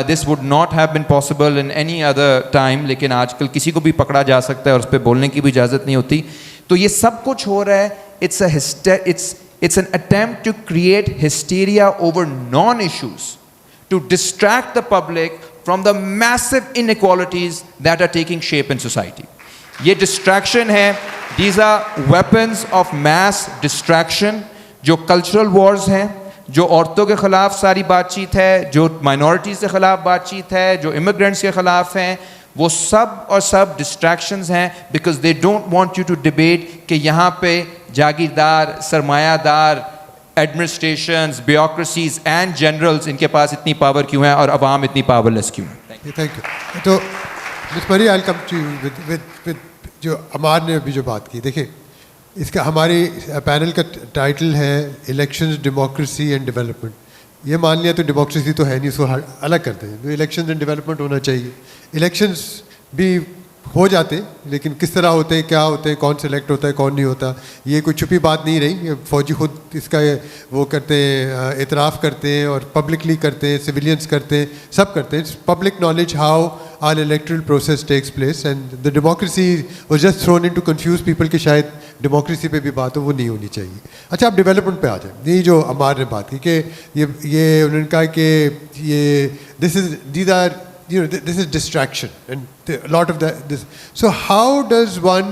This would not have been possible in any other time, لیکن آج کل کسی کو بھی پکڑا جا سکتا ہے اور اس پہ بولنے کی بھی اجازت نہیں ہوتی. تو یہ سب کچھ ہو رہا ہے. It's an attempt to create hysteria over non-issues, to distract the public from the massive inequalities that are taking shape in society. یہ distraction ہے. These are weapons of mass distraction. جو کلچرل وارز ہیں, جو عورتوں کے خلاف ساری بات چیت ہے, جو مائنورٹیز کے خلاف بات چیت ہے, جو امیگرینٹس کے خلاف ہیں, وہ سب اور سب ڈسٹریکشنز ہیں. Because they don't want you to debate کہ یہاں پہ جاگیردار, سرمایہ دار, ایڈمنسٹریشنز, بیوروکریسیز اینڈ جنرلز, ان کے پاس اتنی پاور کیوں ہے اور عوام اتنی پاورلیس کیوں ہے. Thank you. تو مس پری آئی کم ٹو ود جو عمار نے ابھی جو بات کی, دیکھیں اس کا ہماری پینل کا ٹائٹل ہے الیکشنز, ڈیموکریسی اینڈ ڈیولپمنٹ. یہ مان لیا تو ڈیموکریسی تو ہے نہیں, اس کو الگ کرتے ہیں. تو الیکشنز اینڈ ڈیولپمنٹ ہونا چاہیے. الیکشنز بھی ہو جاتے, لیکن کس طرح ہوتے ہیں, کیا ہوتے ہیں, کون سلیکٹ ہوتا ہے, کون نہیں ہوتا, یہ کوئی چھپی بات نہیں رہی. فوجی خود اس کا وہ کرتے ہیں, اعتراف کرتے ہیں, اور پبلکلی کرتے ہیں, سویلینس کرتے ہیں, سب کرتے ہیں. Public knowledge how our electoral process takes place, and the democracy was just thrown in to confuse people کہ شاید ڈیموکریسی پہ بھی بات ہو, وہ نہیں ہونی چاہیے. اچھا, آپ ڈیولپمنٹ پہ آ جائیں. یہ جو عمار نے بات کی کہ یہ انہوں نے کہا کہ یہ these are this is distraction and a lot of this. So how does one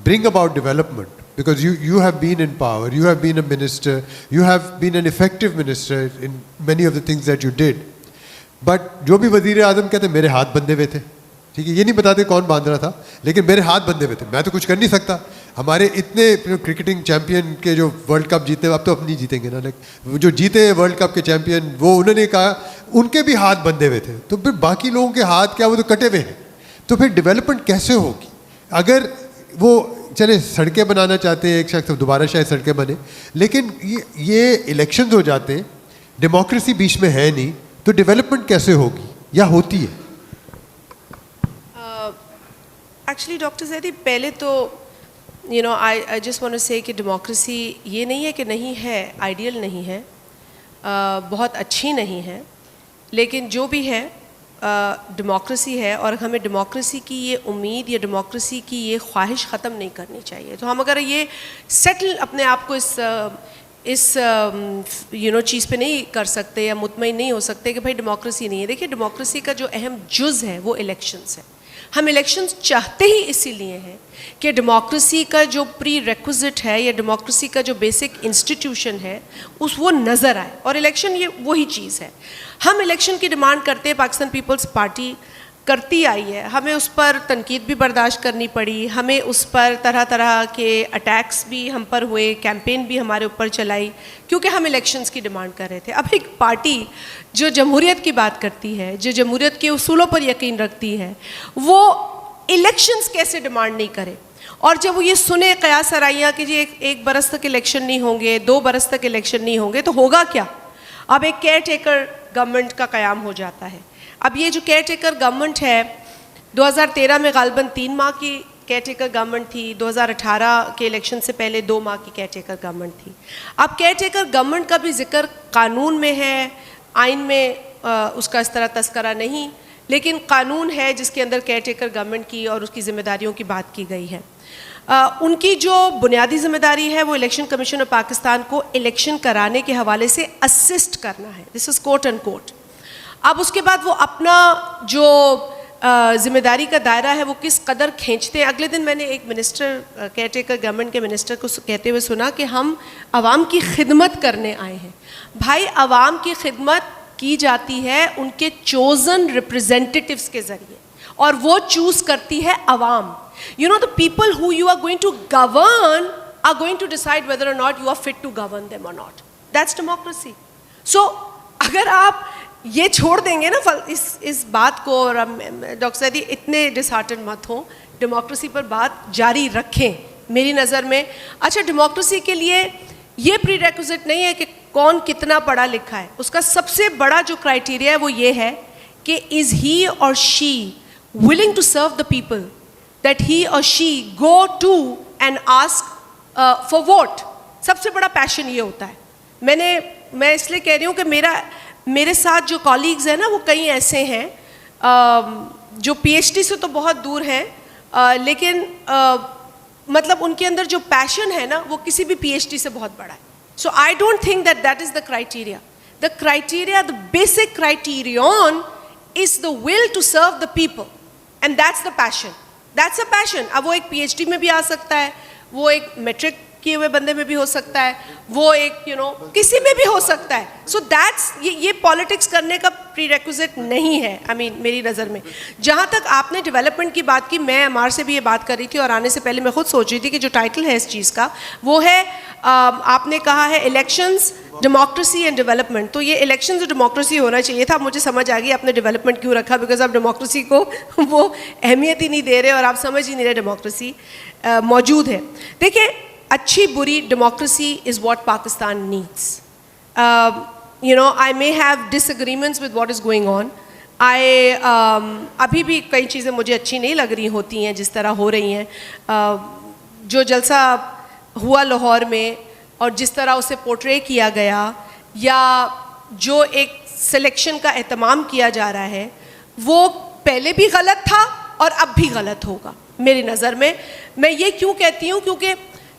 bring about development? Because you have been in power, you have been a minister, you have been an effective minister in many of the things that you did. But جو بھی وزیر اعظم کہتے میرے ہاتھ بندھے ہوئے تھے, ٹھیک ہے, یہ نہیں بتاتے کون باندھ رہا تھا, لیکن میرے ہاتھ بندھے ہوئے تھے, میں تو کچھ کر نہیں سکتا. ہمارے اتنے کرکٹنگ چیمپئن کے جو ورلڈ کپ جیتے, اب تو اپنی جیتیں گے نا, لائک جو جیتے ورلڈ کپ کے چیمپئن, وہ انہوں نے کہا ان کے بھی ہاتھ بندھے ہوئے تھے. تو پھر باقی لوگوں کے ہاتھ کیا, وہ تو کٹے ہوئے ہیں. تو پھر ڈیولپمنٹ کیسے ہوگی؟ اگر وہ چلے سڑکیں بنانا چاہتے ہیں, ایک شخص دوبارہ شاید سڑکیں بنے, لیکن یہ الیکشنز ہو جاتے ہیں, ڈیموکریسی بیچ میں ہے نہیں, تو ڈیولپمنٹ کیسے ہوگی یا ہوتی ہے؟ ایکچولی ڈاکٹر زیدی, پہلے تو آئی جسٹ وانٹ ٹو سے کہ ڈیموکریسی یہ نہیں ہے کہ نہیں ہے, آئیڈیل نہیں ہے, بہت اچھی نہیں ہے, لیکن جو بھی ہے ڈیموکریسی ہے, اور ہمیں ڈیموکریسی کی یہ امید یا ڈیموکریسی کی یہ خواہش ختم نہیں کرنی چاہیے. تو ہم اگر یہ سیٹل اپنے آپ کو اس چیز پہ نہیں کر سکتے یا مطمئن نہیں ہو سکتے کہ بھائی ڈیموکریسی نہیں ہے. دیکھیے, ڈیموکریسی کا جو اہم جز ہے وہ الیکشنز ہے. ہم الیکشنز چاہتے ہی اسی لیے ہیں کہ ڈیموکریسی کا جو پری ریکوزٹ ہے یا ڈیموکریسی کا جو بیسک انسٹیٹیوشن ہے وہ نظر آئے, اور الیکشن یہ وہی چیز ہے. ہم الیکشن کی ڈیمانڈ کرتے ہیں, پاکستان پیپلز پارٹی کرتی آئی ہے, ہمیں اس پر تنقید بھی برداشت کرنی پڑی, ہمیں اس پر طرح طرح کے اٹیکس بھی ہم پر ہوئے, کیمپین بھی ہمارے اوپر چلائی, کیونکہ ہم الیکشنز کی ڈیمانڈ کر رہے تھے. اب ایک پارٹی جو جمہوریت کی بات کرتی ہے, جو جمہوریت کے اصولوں پر یقین رکھتی ہے, وہ الیکشنز کیسے ڈیمانڈ نہیں کرے؟ اور جب وہ یہ سنے قیاس آرائیاں کہ جی 1 برس تک الیکشن نہیں ہوں گے, 2 برس تک الیکشن نہیں ہوں گے, تو ہوگا کیا؟ اب ایک کیئر ٹیکر گورنمنٹ کا قیام ہو جاتا ہے. اب یہ جو کیئر ٹیکر گورنمنٹ ہے, 2013 میں غالباً 3 ماہ کی کیئر ٹیکر گورنمنٹ تھی, 2018 کے الیکشن سے پہلے 2 ماہ کی کیئر ٹیکر گورنمنٹ تھی. اب کیئر ٹیکر گورنمنٹ کا بھی ذکر قانون میں ہے, آئین میں اس کا اس طرح تذکرہ نہیں, لیکن قانون ہے جس کے اندر کیئر ٹیکر گورنمنٹ کی اور اس کی ذمہ داریوں کی بات کی گئی ہے. ان کی جو بنیادی ذمہ داری ہے وہ الیکشن کمیشن آف پاکستان کو الیکشن کرانے کے حوالے سے اسسٹ کرنا ہے. دس از کوٹ اینڈ کوٹ. اب اس کے بعد وہ اپنا جو ذمہ داری کا دائرہ ہے وہ کس قدر کھینچتے ہیں. اگلے دن میں نے ایک منسٹر کیئر ٹیکر گورنمنٹ کے منسٹر کو کہتے ہوئے سنا کہ ہم عوام کی خدمت کرنے آئے ہیں. بھائی عوام کی خدمت کی جاتی ہے ان کے چوزن ریپرزینٹیٹیوز کے ذریعے, اور وہ چوز کرتی ہے عوام. You know, the people who you are going to govern are going to decide whether or not you are fit to govern them or not. That's democracy. So, اگر آپ یہ چھوڑ دیں گے نا اس بات کو, اور ڈاکٹر سعدی اتنے ڈس ہارٹن مت ہوں, ڈیموکریسی پر بات جاری رکھیں. میری نظر میں اچھا ڈیموکریسی کے لیے یہ پری ریکوزٹ نہیں ہے کہ کون کتنا پڑھا لکھا ہے. اس کا سب سے بڑا جو کرائٹیریا ہے وہ یہ ہے کہ از ہی اور شی willing to serve the people, that he or she go to and ask for vote. سب سے بڑا پیشن یہ ہوتا ہے. میں اس لیے کہہ رہی ہوں کہ میرے ساتھ جو کالیگز ہیں نا وہ کئی ایسے ہیں جو پی ایچ ڈی سے تو بہت دور ہیں, لیکن مطلب ان کے اندر جو پیشن ہے نا وہ کسی بھی پی ایچ ڈی سے بہت بڑا ہے. So I don't think that is the criteria. The criteria, the basic criterion is the will to serve the people. And that's the passion. That's a passion. اب وہ ایک پی ایچ ڈی میں بھی آ سکتا ہے, وہ ایک میٹرک کیے ہوئے بندے میں بھی ہو سکتا ہے, وہ ایک کسی میں بھی ہو سکتا ہے. سو دیٹس یہ پالیٹکس کرنے کا پری ریکوزٹ نہیں ہے. میری نظر میں جہاں تک آپ نے ڈیولپمنٹ کی بات کی, میں امار سے بھی یہ بات کر رہی تھی اور آنے سے پہلے میں خود سوچ رہی تھی کہ جو ٹائٹل ہے اس چیز کا وہ ہے, آپ نے کہا ہے الیکشنز, ڈیموکریسی اینڈ ڈیولپمنٹ. تو یہ الیکشنز اور ڈیموکریسی ہونا چاہیے تھا. مجھے سمجھ آ گئی آپ نے ڈیولپمنٹ کیوں رکھا, بیکاز آپ ڈیموکریسی کو وہ اہمیت ہی نہیں دے رہے اور آپ سمجھ ہی نہیں رہے ڈیموکریسی موجود ہے. دیکھیں اچھی بری democracy is what Pakistan needs. I may have disagreements with what is going on. ابھی بھی کئی چیزیں مجھے اچھی نہیں لگ رہی ہوتی ہیں جس طرح ہو رہی ہیں. جو جلسہ ہوا لاہور میں اور جس طرح اسے پورٹرے کیا گیا, یا جو ایک سلیکشن کا اہتمام کیا جا رہا ہے, وہ پہلے بھی غلط تھا اور اب بھی غلط ہوگا میری نظر میں. میں یہ کیوں کہتی ہوں, کیونکہ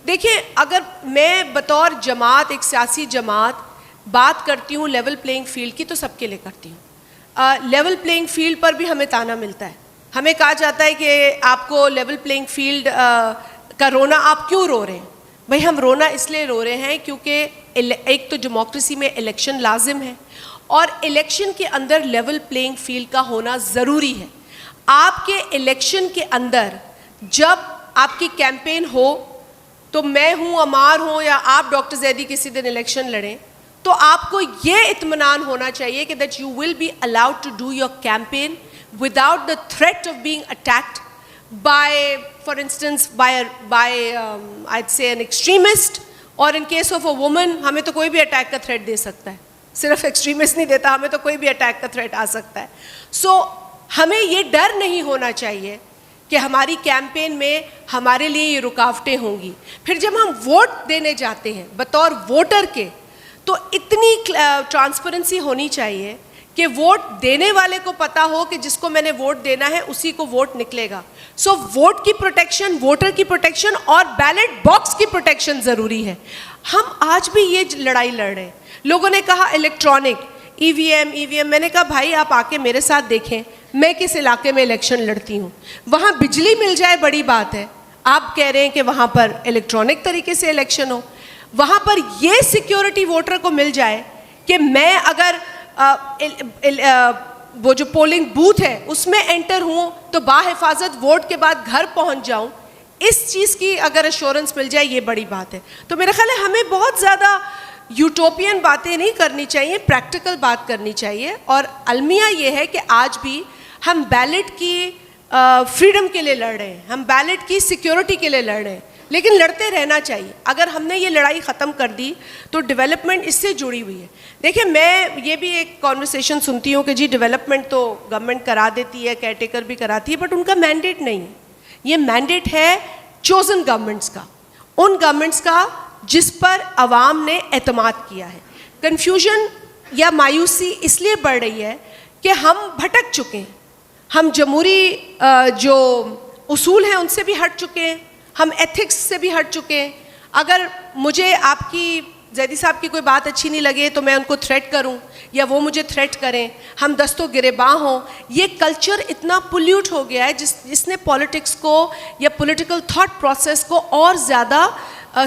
دیکھیں اگر میں بطور جماعت, ایک سیاسی جماعت بات کرتی ہوں لیول پلینگ فیلڈ کی, تو سب کے لیے کرتی ہوں. لیول پلینگ فیلڈ پر بھی ہمیں تانا ملتا ہے. ہمیں کہا جاتا ہے کہ آپ کو لیول پلینگ فیلڈ کا رونا, آپ کیوں رو رہے ہیں؟ بھائی ہم رونا اس لیے رو رہے ہیں کیونکہ ایک تو ڈیموکریسی میں الیکشن لازم ہے, اور الیکشن کے اندر لیول پلینگ فیلڈ کا ہونا ضروری ہے. آپ کے الیکشن کے اندر جب آپ کی کیمپین ہو, تو میں ہوں, امار ہوں, یا آپ ڈاکٹر زیدی کسی دن الیکشن لڑیں, تو آپ کو یہ اطمینان ہونا چاہیے کہ that you will be allowed to do your campaign without the threat of being attacked by, for instance, by I'd say an extremist, or in case of a woman, ہمیں تو کوئی بھی اٹیک کا تھریٹ دے سکتا ہے, صرف extremist نہیں دیتا, ہمیں تو کوئی بھی اٹیک کا تھریٹ آ سکتا ہے. سو ہمیں یہ ڈر نہیں ہونا چاہیے کہ ہماری کیمپین میں ہمارے لیے یہ رکاوٹیں ہوں گی. پھر جب ہم ووٹ دینے جاتے ہیں بطور ووٹر کے, تو اتنی ٹرانسپیرنسی ہونی چاہیے کہ ووٹ دینے والے کو پتا ہو کہ جس کو میں نے ووٹ دینا ہے اسی کو ووٹ نکلے گا. سو ووٹ کی پروٹیکشن, ووٹر کی پروٹیکشن اور بیلٹ باکس کی پروٹیکشن ضروری ہے. ہم آج بھی یہ لڑائی لڑ رہے ہیں. لوگوں نے کہا الیکٹرانک, ای وی ایم, میں نے کہا بھائی آپ آ کے میرے ساتھ دیکھیں, میں کس علاقے میں الیکشن لڑتی ہوں, وہاں بجلی مل جائے بڑی بات ہے. آپ کہہ رہے ہیں کہ وہاں پر الیکٹرانک طریقے سے الیکشن ہو, وہاں پر یہ سیکیورٹی ووٹر کو مل جائے کہ میں اگر وہ جو پولنگ بوتھ ہے اس میں انٹر ہوں تو باحفاظت ووٹ کے بعد گھر پہنچ جاؤں. اس چیز کی اگر ایشورنس مل جائے یہ بڑی بات ہے. تو میرا خیال ہے ہمیں بہت زیادہ یوٹوپین باتیں نہیں کرنی چاہیے, پریکٹیکل بات کرنی چاہیے. اور المیہ یہ ہے کہ آج بھی ہم بیلٹ کی فریڈم کے لیے لڑ رہے ہیں, ہم بیلٹ کی سیکیورٹی کے لیے لڑ رہے ہیں, لیکن لڑتے رہنا چاہیے. اگر ہم نے یہ لڑائی ختم کر دی تو ڈیولپمنٹ اس سے جڑی ہوئی ہے. دیکھیں میں یہ بھی ایک کانورسیشن سنتی ہوں کہ جی ڈیولپمنٹ تو گورنمنٹ کرا دیتی ہے, کیئر ٹیکر بھی کراتی ہے, بٹ ان کا مینڈیٹ نہیں ہے. یہ مینڈیٹ ہے چوزن گورنمنٹس کا, ان گورنمنٹس کا جس پر عوام نے اعتماد کیا ہے. کنفیوژن یا مایوسی اس لیے بڑھ رہی ہے کہ ہم بھٹک چکے ہیں, ہم جمہوری جو اصول ہیں ان سے بھی ہٹ چکے ہیں, ہم ایتھکس سے بھی ہٹ چکے ہیں. اگر مجھے آپ کی زیدی صاحب کی کوئی بات اچھی نہیں لگے تو میں ان کو تھریٹ کروں یا وہ مجھے تھریٹ کریں, ہم دستوں گریباں ہوں. یہ کلچر اتنا پولیوٹ ہو گیا ہے جس نے پولیٹکس کو یا پولیٹیکل تھاٹ پروسیس کو اور زیادہ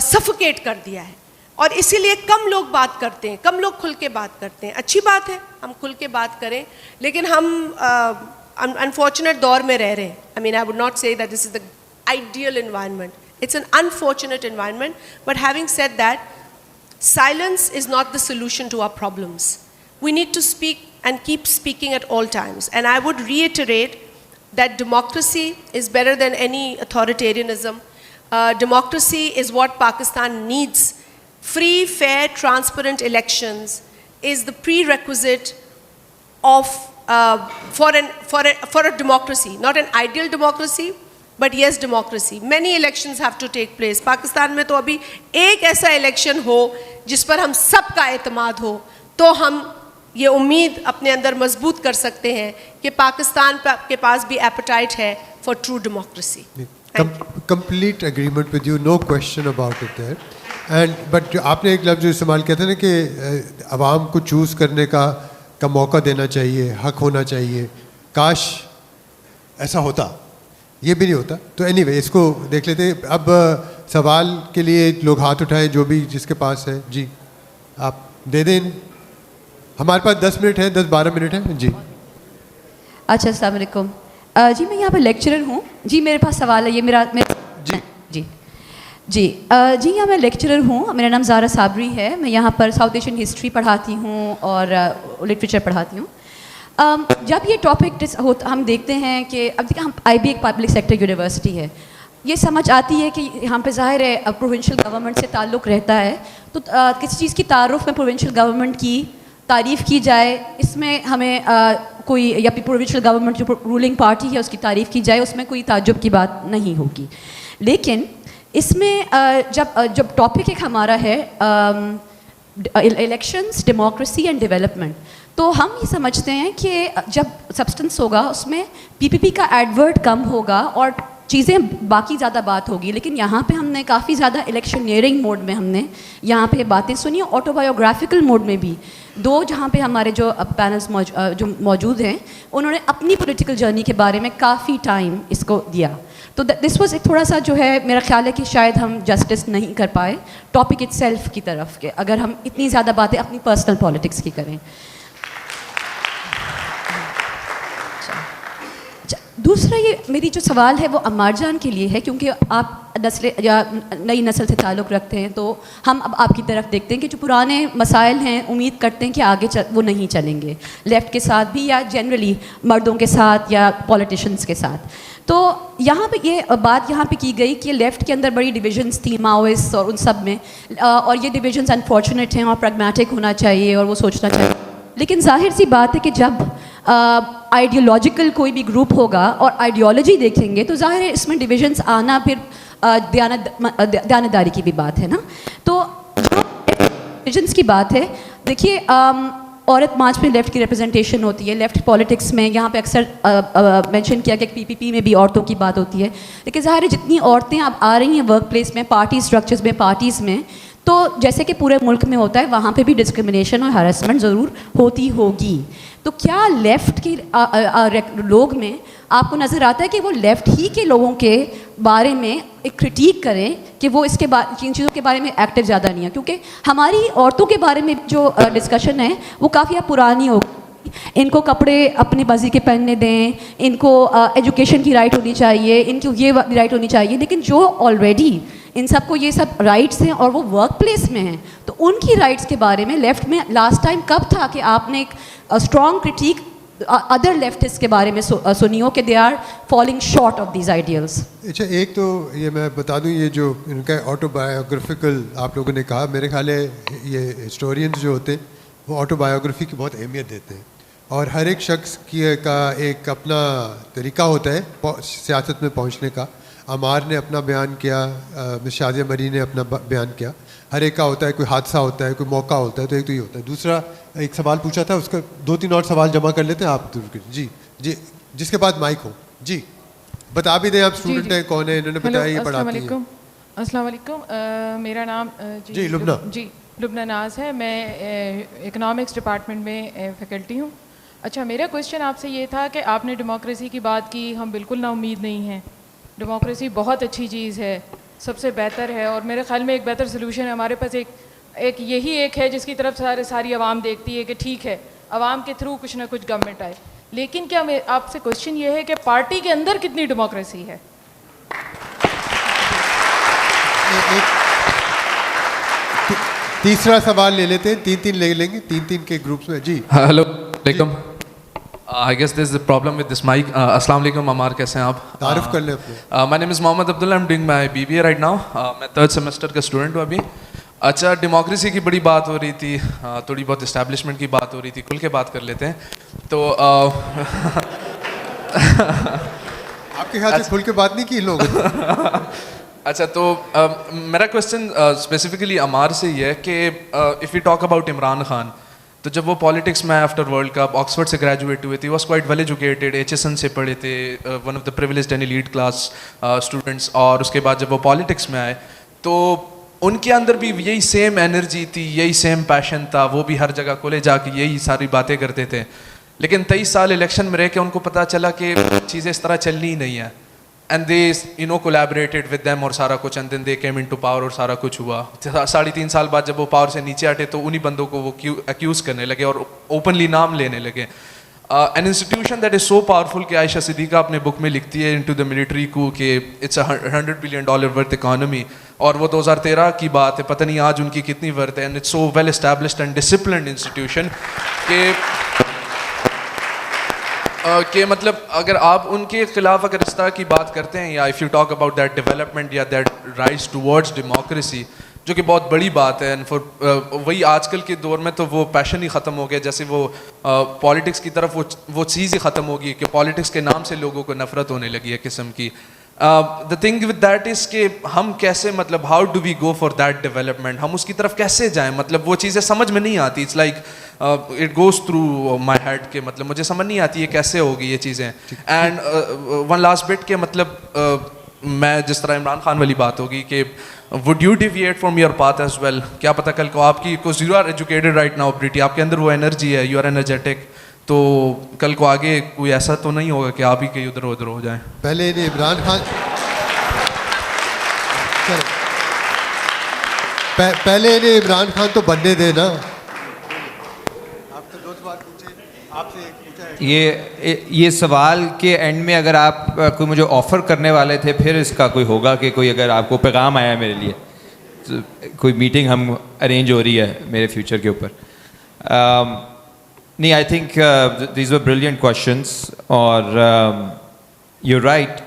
سفوکیٹ کر دیا ہے, اور اسی لیے کم لوگ بات کرتے ہیں, کم لوگ کھل کے بات کرتے ہیں. اچھی بات ہے ہم کھل کے بات کریں, لیکن ہم انفارچونیٹ دور میں رہ رہے ہیں. I mean, I would not say that this is the ideal environment. It's an unfortunate environment. But having said that, silence is not the solution to our problems. We need to speak and keep speaking at all times. And I would reiterate that democracy is better than any authoritarianism. Democracy is what Pakistan needs. Free, fair, transparent elections is the prerequisite of for a democracy, not an ideal democracy, but yes, democracy. Many elections have to take place. Pakistan میں تو ابھی ایک ایسا election ہو جس پر ہم سب کا اعتماد ہو تو ہم یہ امید اپنے اندر مضبوط کر سکتے ہیں کہ پاکستان کے پاس بھی ایپیٹائٹ ہے for true democracy. Complete agreement with you, no question about it there. And but آپ نے ایک لفظ جو استعمال کیا تھا نا کہ عوام کو چوز کرنے کا موقع دینا چاہیے, حق ہونا چاہیے. کاش ایسا ہوتا, یہ بھی نہیں ہوتا. تو اینی وے اس کو دیکھ لیتے. اب سوال کے لیے لوگ ہاتھ اٹھائیں جو بھی جس کے پاس ہے. جی آپ دے دیں, ہمارے پاس 10 منٹ ہے, 10-12 منٹ ہے. جی اچھا, السلام علیکم. جی میں یہاں پہ لیکچرر ہوں. جی میرے پاس سوال ہے, یہ میرا جی جی جی جی یہاں میں لیکچرر ہوں. میرا نام زارا صابری ہے. میں یہاں پر ساؤتھ ایشین ہسٹری پڑھاتی ہوں اور لٹریچر پڑھاتی ہوں. جب یہ ٹاپک ہم دیکھتے ہیں کہ اب دیکھیں ہم آئی بی ایک پبلک سیکٹر یونیورسٹی ہے, یہ سمجھ آتی ہے کہ یہاں پہ ظاہر ہے پروونشل گورنمنٹ سے تعلق رہتا ہے, تو کسی چیز کی تعارف میں پروونشل گورنمنٹ کی تعریف کی جائے, اس میں ہمیں کوئی یا پروونشل گورنمنٹ جو رولنگ پارٹی ہے اس کی تعریف کی جائے, اس میں کوئی تعجب کی بات نہیں ہوگی. لیکن اس میں جب ٹاپک ایک ہمارا ہے الیکشنز, ڈیموکریسی اینڈ ڈیولپمنٹ, تو ہم یہ سمجھتے ہیں کہ جب سبسٹنس ہوگا اس میں پی پی پی کا ایڈورٹ کم ہوگا اور چیزیں باقی زیادہ بات ہوگی. لیکن یہاں پہ ہم نے کافی زیادہ الیکشنیئرنگ موڈ میں ہم نے یہاں پہ باتیں سنی, آٹو بایوگرافیکل موڈ میں بھی. جہاں پہ ہمارے جو پینلز جو موجود ہیں انہوں نے اپنی پولیٹیکل جرنی کے بارے میں کافی ٹائم اس کو دیا. تو دس واز ایک تھوڑا سا جو ہے میرا خیال ہے کہ شاید ہم جسٹس نہیں کر پائے ٹاپک اٹ سیلف کی طرف, کہ اگر ہم اتنی زیادہ باتیں اپنی پرسنل پالیٹکس کی کریں. دوسرا یہ میری جو سوال ہے وہ عمار جان کے لیے ہے, کیونکہ آپ نسل یا نئی نسل سے تعلق رکھتے ہیں, تو ہم اب آپ کی طرف دیکھتے ہیں کہ جو پرانے مسائل ہیں امید کرتے ہیں کہ آگے وہ نہیں چلیں گے لیفٹ کے ساتھ بھی یا جنرلی مردوں کے ساتھ یا پولیٹیشنز کے ساتھ. تو یہاں پہ یہ بات یہاں پہ کی گئی کہ لیفٹ کے اندر بڑی ڈویژنس تھی ماؤسٹ اور ان سب میں, اور یہ ڈویژنس انفارچونیٹ ہیں اور پریگمیٹک ہونا چاہیے اور وہ سوچنا چاہیے. لیکن ظاہر سی بات ہے کہ جب آئیڈیولوجیکل کوئی بھی گروپ ہوگا اور آئیڈیالوجی دیکھیں گے تو ظاہر ہے اس میں ڈویژنس آنا پھر دیانتداری کی بھی بات ہے نا. تو ڈویژنس کی بات ہے, دیکھیے عورت مارچ میں لیفٹ کی ریپرزنٹیشن ہوتی ہے, لیفٹ پالیٹکس میں یہاں پہ اکثر مینشن کیا کہ پی پی پی میں بھی عورتوں کی بات ہوتی ہے. لیکن ظاہر ہے جتنی عورتیں اب آ رہی ہیں ورک پلیس میں, پارٹی اسٹرکچرز میں, پارٹیز میں, تو جیسے کہ پورے ملک میں ہوتا ہے وہاں پہ بھی ڈسکرمنیشن اور ہراسمنٹ ضرور ہوتی ہوگی. تو کیا لیفٹ کے لوگ میں آپ کو نظر آتا ہے کہ وہ لیفٹ ہی کے لوگوں کے بارے میں ایک کرٹیک کریں کہ وہ اس کے ان چیزوں کے بارے میں ایکٹیو زیادہ نہیں ہے؟ کیونکہ ہماری عورتوں کے بارے میں جو ڈسکشن ہے وہ کافی اب پرانی ہو گئی. ان کو کپڑے اپنی مرضی کے پہننے دیں, ان کو ایجوکیشن کی رائٹ ہونی چاہیے, ان کی یہ رائٹ ہونی چاہیے. لیکن جو آلریڈی ان سب کو یہ سب رائٹس ہیں اور وہ ورک پلیس میں ہیں, تو ان کی رائٹس کے بارے میں لیفٹ میں لاسٹ ٹائم کب تھا کہ آپ نے ایک اسٹرانگ کرٹیک ادر لیفٹسٹ کے بارے میں سنی ہو کہ they are falling short of these ideals? اچھا, ایک تو یہ میں بتا دوں, یہ جو ان کا آٹو بایوگرافیکل آپ لوگوں نے کہا, میرے خیال ہے یہ ہسٹورینز جو ہوتے ہیں وہ آٹو بایوگرافی کی بہت اہمیت دیتے ہیں, اور ہر ایک شخص کا ایک اپنا طریقہ ہوتا ہے سیاست میں پہنچنے کا. عمار نے اپنا بیان کیا, مس شازیہ مری نے اپنا بیان کیا, ہر ایک کا ہوتا ہے, کوئی حادثہ ہوتا ہے, کوئی موقع ہوتا ہے, تو ایک تو یہ ہوتا ہے. دوسرا ایک سوال پوچھا تھا, اس کا 2-3 اور سوال جمع کر لیتے ہیں آپ. جی جی, جس کے بعد مائک ہو. جی بتا بھی دیں آپ اسٹوڈنٹ ہیں, کون ہیں, انہوں نے بتایا یہ پڑھاتی ہیں. السلام علیکم, میرا نام جی لبنہ. جی لبنہ ناز ہے. میں اکنامکس ڈپارٹمنٹ میں فیکلٹی ہوں. اچھا, میرا کویشچن آپ سے یہ تھا کہ آپ نے ڈیموکریسی کی بات کی, ہم بالکل نا امید نہیں ہیں. ڈیموکریسی بہت اچھی چیز ہے, سب سے بہتر ہے, اور میرے خیال میں ایک بہتر سلوشن ہے. ہمارے پاس ایک یہی ایک ہے جس کی طرف ساری عوام دیکھتی ہے کہ ٹھیک ہے عوام کے تھرو کچھ نہ کچھ گورنمنٹ آئے. لیکن کیا آپ سے کویشچن یہ ہے کہ پارٹی کے اندر کتنی ڈیموکریسی ہے؟ تیسرا سوال لے لیتے ہیں, تین لے لیں گے, تین کے گروپس میں. جی ہیلو علیکم. I guess there is a problem with this mic. السلام علیکم عمار, کیسے ہیں آپ؟ تعارف کر لیں اپنے. My name is Muhammad Abdullah, I am doing my BBA right now. میں 3rd سیمسٹر کا اسٹوڈنٹ ہوں ابھی. اچھا, ڈیموکریسی کی بڑی بات ہو رہی تھی, تھوڑی بہت اسٹیبلشمنٹ کی بات ہو رہی تھی, کھل کے بات کر لیتے ہیں. تو آپ کے خیال سے کھل کے بات نہیں کی ان لوگوں نے؟ اچھا, تو میرا کویشچن اسپیسیفکلی عمار سے یہ ہے کہ if you talk about Imran Khan, تو جب وہ پالیٹکس میں آفٹر ورلڈ کپ آکسفورڈ سے گریجویٹ ہوئے تھے, was quite well educated, HSN سے پڑھے تھے, one of the privileged and elite class students. اور اس کے بعد جب وہ پالیٹکس میں آئے تو ان کے اندر بھی یہی سیم انرجی تھی, یہی سیم پیشن تھا, وہ بھی ہر جگہ کھلے جا کے یہی ساری باتیں کرتے تھے. لیکن 23 سال الیکشن میں رہ کے ان کو پتہ چلا کہ چیزیں اس طرح چلنی ہی نہیں ہیں. And they collaborated with them اور سارا کچھ, and then they came into power اور سارا کچھ ہوا. 3.5 سال بعد جب وہ پاور سے نیچے ہٹے تو انہی بندوں کو وہ ایکیوز کرنے لگے اور اوپنلی نام لینے لگے. An institution that is so powerful کہ عائشہ صدیقہ اپنے بک میں لکھتی ہے انٹو دا ملٹری کو کہ اٹس $100 بلین ورتھ اکانومی, اور وہ 2013 کی بات ہے, پتہ نہیں آج ان کی کتنی ورتھ ہے. And it's so well established and disciplined institution کہ مطلب اگر آپ ان کے خلاف اگر اس طرح کی بات کرتے ہیں, یا if you talk about that development یا دیٹ رائز ٹوورڈز ڈیموکریسی, جو کہ بہت بڑی بات ہے. وہی آج کل کے دور میں تو وہ پیشن ہی ختم ہو گیا, جیسے وہ پالیٹکس کی طرف وہ چیز ہی ختم ہو گئی کہ پالیٹکس کے نام سے لوگوں کو نفرت ہونے لگی ہے قسم کی. The thing with that is کہ ہم کیسے, مطلب how do we go for that development, ہم اس کی طرف کیسے جائیں. مطلب وہ چیزیں سمجھ میں نہیں آتی, it's like it goes through my head کہ مطلب مجھے سمجھ نہیں آتی ہے کیسے ہوگی یہ چیزیں. اینڈ ون لاسٹ بٹ کہ مطلب میں جس طرح عمران خان والی بات ہوگی کہ would you deviate from your path as well, کیا پتہ کل کو آپ کی, because you are educated right now pretty, آپ کے اندر وہ انرجی ہے, یو آر انرجیٹک, تو کل کو آگے کوئی ایسا تو نہیں ہوگا کہ آپ ہی کہیں ادھر ادھر ہو جائیں. پہلے انہیں عمران خان پہلے انہیں عمران خان تو بننے دے نا. آپ تو 2 سوال پوچھے, آپ سے ایک پوچھا ہے. یہ سوال کے اینڈ میں اگر آپ کوئی مجھے آفر کرنے والے تھے, پھر اس کا کوئی ہوگا کہ کوئی اگر آپ کو پیغام آیا میرے لیے, کوئی میٹنگ ہم ارینج ہو رہی ہے میرے فیوچر کے اوپر. نہیں, I think these were brilliant questions, اور you right.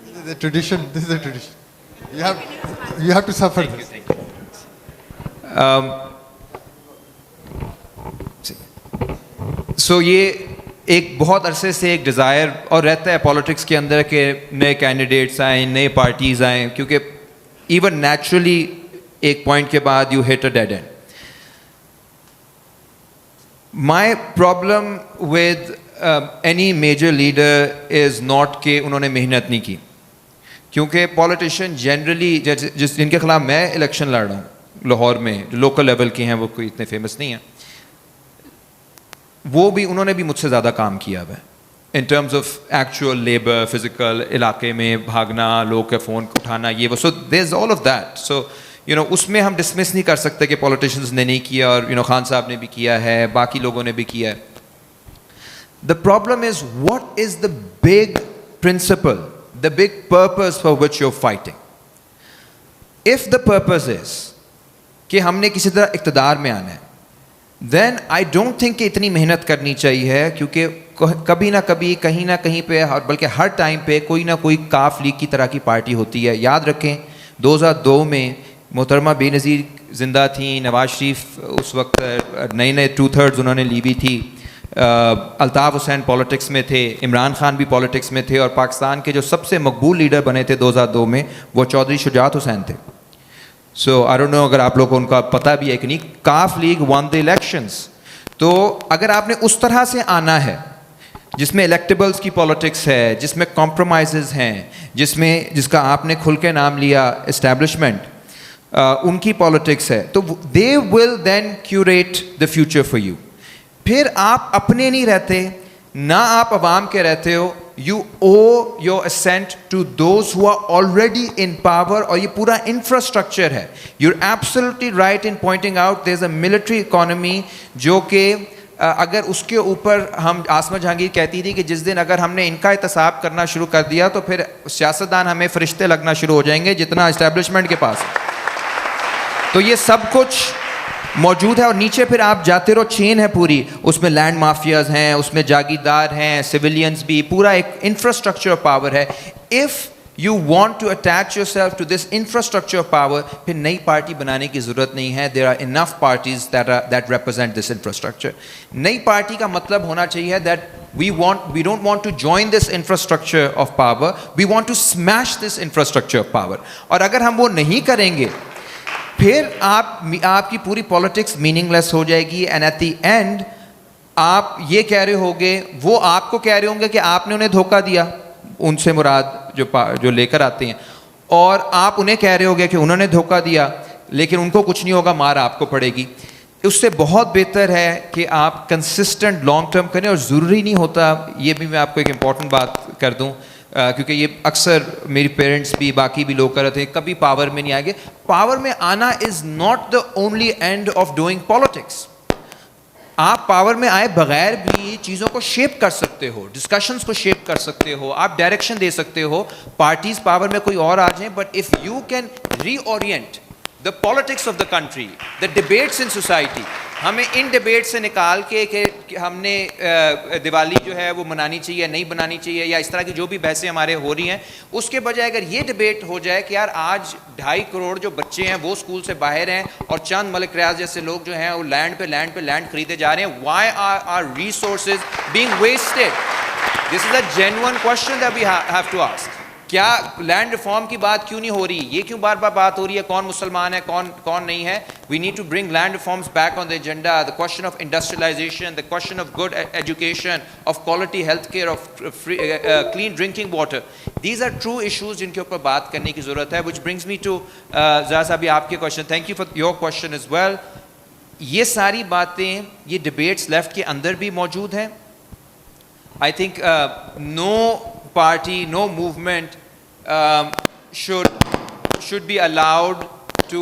This is a tradition. This is a tradition. You have to suffer this. سو یہ ایک بہت عرصے سے ایک ڈیزائر اور رہتا ہے پالیٹکس کے اندر کہ نئے کینڈیڈیٹس آئیں, نئے پارٹیز آئیں, کیونکہ ایون نیچرلی ایک پوائنٹ کے بعد you hit a dead end. My problem with any major leader is not کہ انہوں نے محنت نہیں کی, کیونکہ پولیٹیشین جنرلی جن کے خلاف میں الیکشن لڑ رہا ہوں لاہور میں, جو لوکل لیول کے ہیں, وہ کوئی اتنے فیمس نہیں ہیں, وہ بھی انہوں نے بھی مجھ سے زیادہ کام کیا ہوا ہے in terms of actual labour, physical علاقے میں بھاگنا, لوگ کے فون اٹھانا, یہ وہ. سو دیر از آل آف دیٹ. سو اس میں ہم ڈسمس نہیں کر سکتے کہ پولیٹیشینز نے نہیں کیا, اور خان صاحب نے بھی کیا ہے, باقی لوگوں نے بھی کیا ہے. The problem is, what is the big principle, the big purpose for which you're fighting? If the purpose is کہ ہم نے کسی طرح اقتدار میں آنا ہے, then I don't think کہ اتنی محنت کرنی چاہیے, کیونکہ کبھی نہ کبھی کہیں نہ کہیں پہ, بلکہ ہر ٹائم پہ کوئی نہ کوئی کاف لیگ کی طرح کی پارٹی ہوتی ہے. یاد رکھیں 2002 میں محترمہ بے نظیر زندہ تھیں, نواز شریف اس وقت نئے 2/3 انہوں نے لی ہوئی تھی, الطاف حسین پالیٹکس میں تھے, عمران خان بھی پالیٹکس میں تھے, اور پاکستان کے جو سب سے مقبول لیڈر بنے تھے 2002 میں وہ چودھری شجاعت حسین تھے. سو آئی ڈونٹ نو اگر آپ لوگوں کو ان کا پتہ بھی ہے کہ نہیں. کاف لیگ ون دی الیکشنز. تو اگر آپ نے اس طرح سے آنا ہے جس میں الیکٹیبلس کی پالیٹکس ہے, جس میں کمپرومائزز ہیں, جس کا آپ نے کھل کے نام لیا اسٹیبلشمنٹ, ان کی پالیٹکس ہے, تو they will then curate the future for you. پھر آپ اپنے نہیں رہتے, نہ آپ عوام کے رہتے ہو, you owe your assent to those who are already in power, اور یہ پورا انفراسٹرکچر ہے. You are absolutely right in pointing out there is a military economy جو کہ اگر اس کے اوپر ہم, آسما جہانگیر کہتی تھی کہ جس دن اگر ہم نے ان کا احتساب کرنا شروع کر دیا تو پھر سیاستدان ہمیں فرشتے لگنا شروع ہو جائیں گے جتنا اسٹیبلشمنٹ کے پاس. تو یہ سب کچھ موجود ہے, اور نیچے پھر آپ جاتے رہو, چین ہے پوری, اس میں لینڈ مافیاز ہیں, اس میں جاگیردار ہیں, سویلینز بھی, پورا ایک انفراسٹرکچر آف پاور ہے. If you want to attach yourself to this infrastructure of power, پھر نئی پارٹی بنانے کی ضرورت نہیں ہے. There are enough parties that represent this infrastructure. نئی پارٹی کا مطلب ہونا چاہیے that we don't want to join this infrastructure of power, we want to smash this infrastructure of power. اور اگر ہم وہ نہیں کریں گے پھر آپ کی پوری پالیٹکس میننگ لیس ہو جائے گی, اینڈ ایٹ دی اینڈ آپ یہ کہہ رہے ہوگے, وہ آپ کو کہہ رہے ہوں گے کہ آپ نے انہیں دھوکہ دیا, ان سے مراد جو لے کر آتے ہیں, اور آپ انہیں کہہ رہے ہوگے کہ انہوں نے دھوکہ دیا, لیکن ان کو کچھ نہیں ہوگا, مار آپ کو پڑے گی. اس سے بہت بہتر ہے کہ آپ کنسسٹنٹ لانگ ٹرم کریں, اور ضروری نہیں ہوتا, یہ بھی میں آپ کو ایک امپورٹنٹ بات کر دوں, کیونکہ یہ اکثر میری پیرنٹس بھی باقی بھی لوگ کر رہے تھے, کبھی پاور میں نہیں آئیں گے. پاور میں آنا از not the only and of doing politics. آپ پاور میں آئے بغیر بھی چیزوں کو شیپ کر سکتے ہو, ڈسکشنز کو شیپ کر سکتے ہو, آپ ڈائریکشن دے سکتے ہو. پارٹیز پاور میں کوئی اور آ جائیں, but if you can reorient the politics of the country, the debates in society, ہمیں ان ڈیبیٹ سے نکال کے کہ ہم نے دیوالی جو ہے وہ منانی چاہیے, نہیں بنانی چاہیے, یا اس طرح کی جو بھی بحثیں ہمارے ہو رہی ہیں, اس کے بجائے اگر یہ ڈیبیٹ ہو جائے کہ یار آج 2.5 کروڑ جو بچے ہیں وہ اسکول سے باہر ہیں, اور چند ملک ریاض جیسے لوگ جو ہیں وہ لینڈ پہ لینڈ خریدے جا رہے ہیں, why are our resources being wasted? This is a genuine question that we have to ask. کیا لینڈ ریفارم کی بات کیوں نہیں ہو رہی, یہ کیوں بار بار بات ہو رہی ہے, کون مسلمان ہے کون نہیں ہے. We need to bring land reforms back on the agenda. The question of industrialization, the question of good education, of quality health care, of clean drinking water, these are true issues جن کے اوپر بات کرنے کی ضرورت ہے. وچ brings me to ذرا سا بھی آپ کے question. Thank you for your question as well. یہ ساری باتیں, یہ ڈبیٹس لیفٹ کے اندر بھی موجود ہیں. I think no party, no movement should be allowed to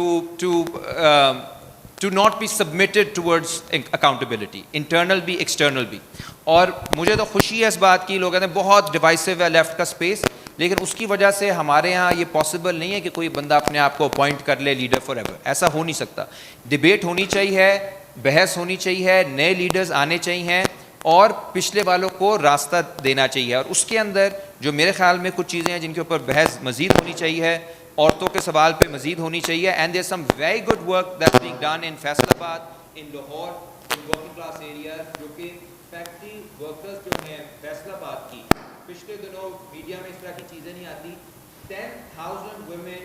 not be submitted towards accountability, internal بھی external بھی. اور مجھے تو خوشی ہے اس بات کی, لوگ کہتے ہیں بہت ڈیوائسو ہے لیفٹ کا اسپیس, لیکن اس کی وجہ سے ہمارے ہاں یہ پاسبل نہیں ہے کہ کوئی بندہ اپنے آپ کو اپوائنٹ کر لے لیڈر فار ایور. ایسا ہو نہیں سکتا. ڈبیٹ ہونی چاہیے, بحث ہونی چاہیے, نئے لیڈرز آنے چاہیے, اور پچھلے والوں کو راستہ دینا چاہیے. اور اس کے اندر جو میرے خیال میں کچھ چیزیں ہیں جن کے اوپر بحث مزید ہونی چاہیے, عورتوں کے سوال پہ مزید ہونی چاہیے. And there some very good work that's being done in Faisalabad, in Lahore, in working class areas, جو کہ فیکٹری ورکرز جو ہیں فیصل آباد کی, پچھلے دنوں میڈیا میں اس طرح کی چیزیں نہیں آتی, 10,000 women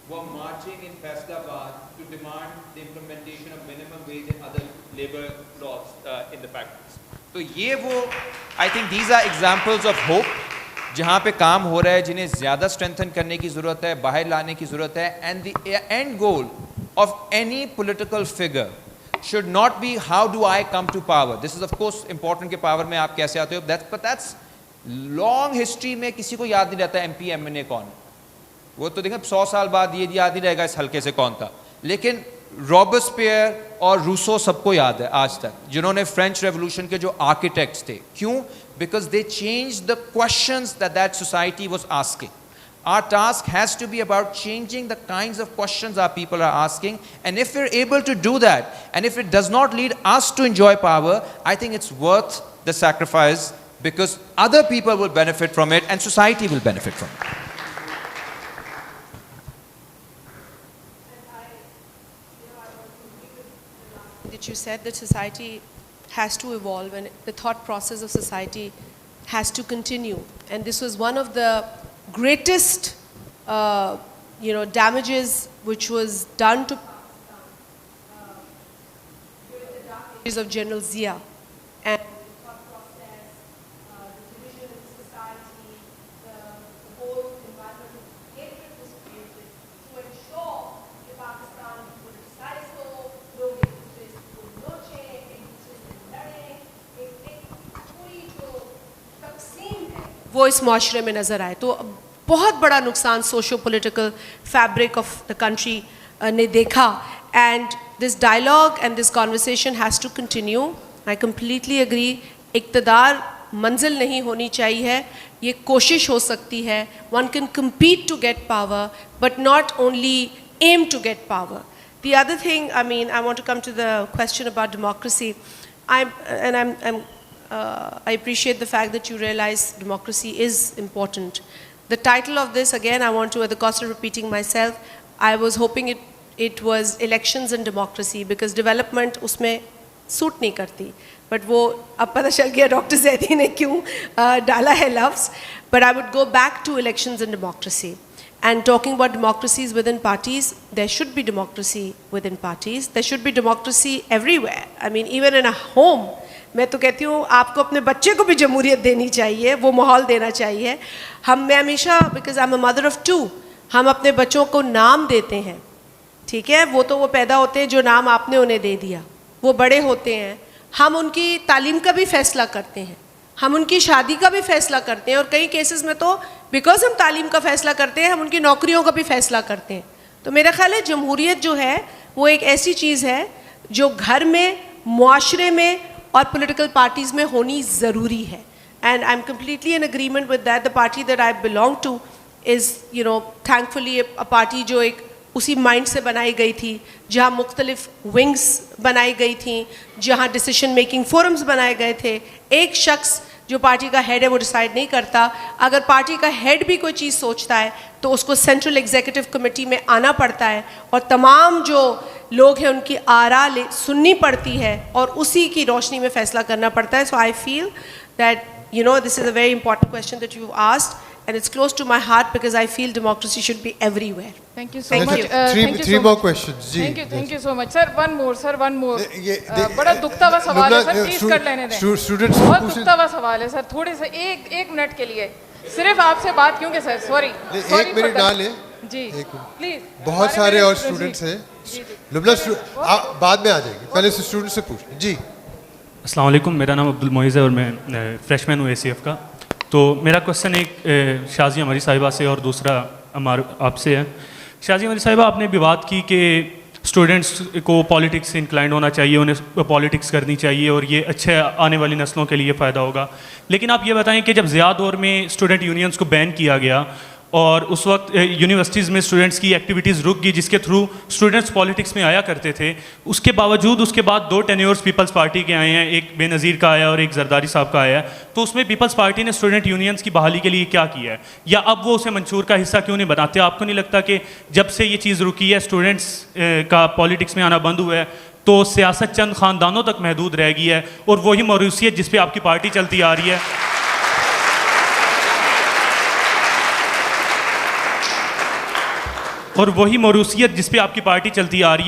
were marching in Faisalabad to demand the implementation of minimum wage and other labor laws in the factories. تو یہ وہ I think these are examples of hope, جہاں پہ کام ہو رہا ہے, جنہیں زیادہ اسٹرینتھن کرنے کی ضرورت ہے, باہر لانے کی ضرورت ہے. And the end goal of any political figure should not be how do I come to power. This is of course important کہ پاور میں آپ کیسے آتے ہو, but that's long history میں کسی کو یاد نہیں رہتا ایم پی ایم این اے کون. وہ تو دیکھیں 100 سال بعد یہ یاد نہیں رہے گا اس حلقے سے کون تھا, لیکن رابسپیئر اور روسو سب کو یاد ہے آج تک, جنہوں نے فرینچ ریولوشن کے جو آرکیٹیکٹس تھے. کیوں؟ Because they change the questions that society was asking. Our task has to be about changing the kinds of questions our people are asking, and if we're able to do that, and if it does not lead us to enjoy power, I think it's worth the sacrifice, because other people will benefit from it and society will benefit from it. That you said that society has to evolve and the thought process of society has to continue, and this was one of the greatest damages which was done to during the dark ages of General Zia, and the thought process, وہ اس معاشرے میں نظر آئے. تو بہت بڑا نقصان socio political fabric of the country نے دیکھا. And this dialogue and this conversation has to continue. I completely agree. اقتدار منزل نہیں ہونی چاہیے, یہ کوشش ہو سکتی ہے. One can compete to get power but not only aim to get power. The other thing, I mean, I want to come to the question about democracy. I appreciate the fact that you realize democracy is important. The title of this, again, I want to, at the cost of repeating myself, I was hoping it was elections and democracy, because development usme suit nahi karti. But wo ab pata chal gaya Dr. Zaidi ne kyun dala hai lafz. But I would go back to elections and democracy. And talking about democracies within parties, there should be democracy within parties. There should be democracy everywhere. I mean, even in a home. میں تو کہتی ہوں آپ کو اپنے بچے کو بھی جمہوریت دینی چاہیے, وہ ماحول دینا چاہیے. میں ہمیشہ, because I am a mother of 2, ہم اپنے بچوں کو نام دیتے ہیں, ٹھیک ہے, وہ تو وہ پیدا ہوتے ہیں جو نام آپ نے انہیں دے دیا, وہ بڑے ہوتے ہیں, ہم ان کی تعلیم کا بھی فیصلہ کرتے ہیں, ہم ان کی شادی کا بھی فیصلہ کرتے ہیں, اور کئی کیسز میں تو بیکاز ہم تعلیم کا فیصلہ کرتے ہیں ہم ان کی نوکریوں کا بھی فیصلہ کرتے ہیں. تو میرا خیال ہے جمہوریت جو ہے وہ ایک ایسی چیز ہے جو گھر میں, معاشرے میں اور پولیٹیکل پارٹیز میں ہونی ضروری ہے. And I am completely in agreement with that. The party that I belong two is تھینکفلی a party جو ایک اسی مائنڈ سے بنائی گئی تھی, جہاں مختلف ونگز بنائی گئی تھیں, جہاں ڈیسیشن میکنگ فورمز بنائے گئے تھے. ایک شخص جو پارٹی کا ہیڈ ہے وہ ڈیسائیڈ نہیں کرتا. اگر پارٹی کا ہیڈ بھی کوئی چیز سوچتا ہے تو اس کو سینٹرل ایگزیکٹو کمیٹی میں آنا پڑتا ہے, اور تمام جو لوگ ہیں ان کی آراء سننی پڑتی ہے, اور اسی کی روشنی میں فیصلہ کرنا پڑتا ہے. So I feel that this is a very important question that you asked, and it's close to my heart because I feel democracy should be everywhere. Thank you so much. Three more questions. Thank you so much. Sir, one more. بڑا دکھتا ہوا سوال ہے سر, please کر لینے دیں. بہت دکھتا ہوا سوال ہے سر, تھوڑے سے ایک منٹ کے لیے صرف آپ سے بات, کیونکہ سر سوری 1 منٹ نہ لیں جی پلیز. بہت سارے اور اسٹوڈنٹس ہیں. لبنا بعد میں آ جائیں گے, پہلے اسٹوڈنٹ سے پوچھ لیں. جی السلام علیکم, میرا نام عبدالمعیز ہے اور میں فریش مین ہوں اے سی ایف کا. تو میرا کوشچن ایک شازی عمری صاحبہ سے اور دوسرا آپ سے ہے. شازی عمری صاحبہ, آپ نے بھی بات کی کہ اسٹوڈنٹس کو پالیٹکس سے انکلائنڈ ہونا چاہیے, انہیں پالیٹکس کرنی چاہیے اور یہ اچھے آنے والی نسلوں کے لیے فائدہ ہوگا. لیکن آپ یہ بتائیں کہ جب ضیاء دور میں اسٹوڈنٹ یونینس کو بین کیا گیا اور اس وقت یونیورسٹیز میں اسٹوڈنٹس کی ایکٹیویٹیز رک گئی جس کے تھرو اسٹوڈنٹس پالیٹکس میں آیا کرتے تھے, اس کے باوجود اس کے بعد 2 ٹینیورس پیپلز پارٹی کے آئے ہیں, ایک بے نظیر کا آیا اور ایک زرداری صاحب کا آیا ہے. تو اس میں پیپلز پارٹی نے اسٹوڈنٹ یونینس کی بحالی کے لیے کیا کیا ہے, یا اب وہ اسے منشور کا حصہ کیوں نہیں بناتے؟ آپ کو نہیں لگتا کہ جب سے یہ چیز رکی ہے, اسٹوڈنٹس کا پالیٹکس میں آنا بند ہوا ہے, تو سیاست چند خاندانوں تک محدود رہ گئی ہے, اور وہی موروثیت جس پہ آپ کی پارٹی چلتی آ رہی ہے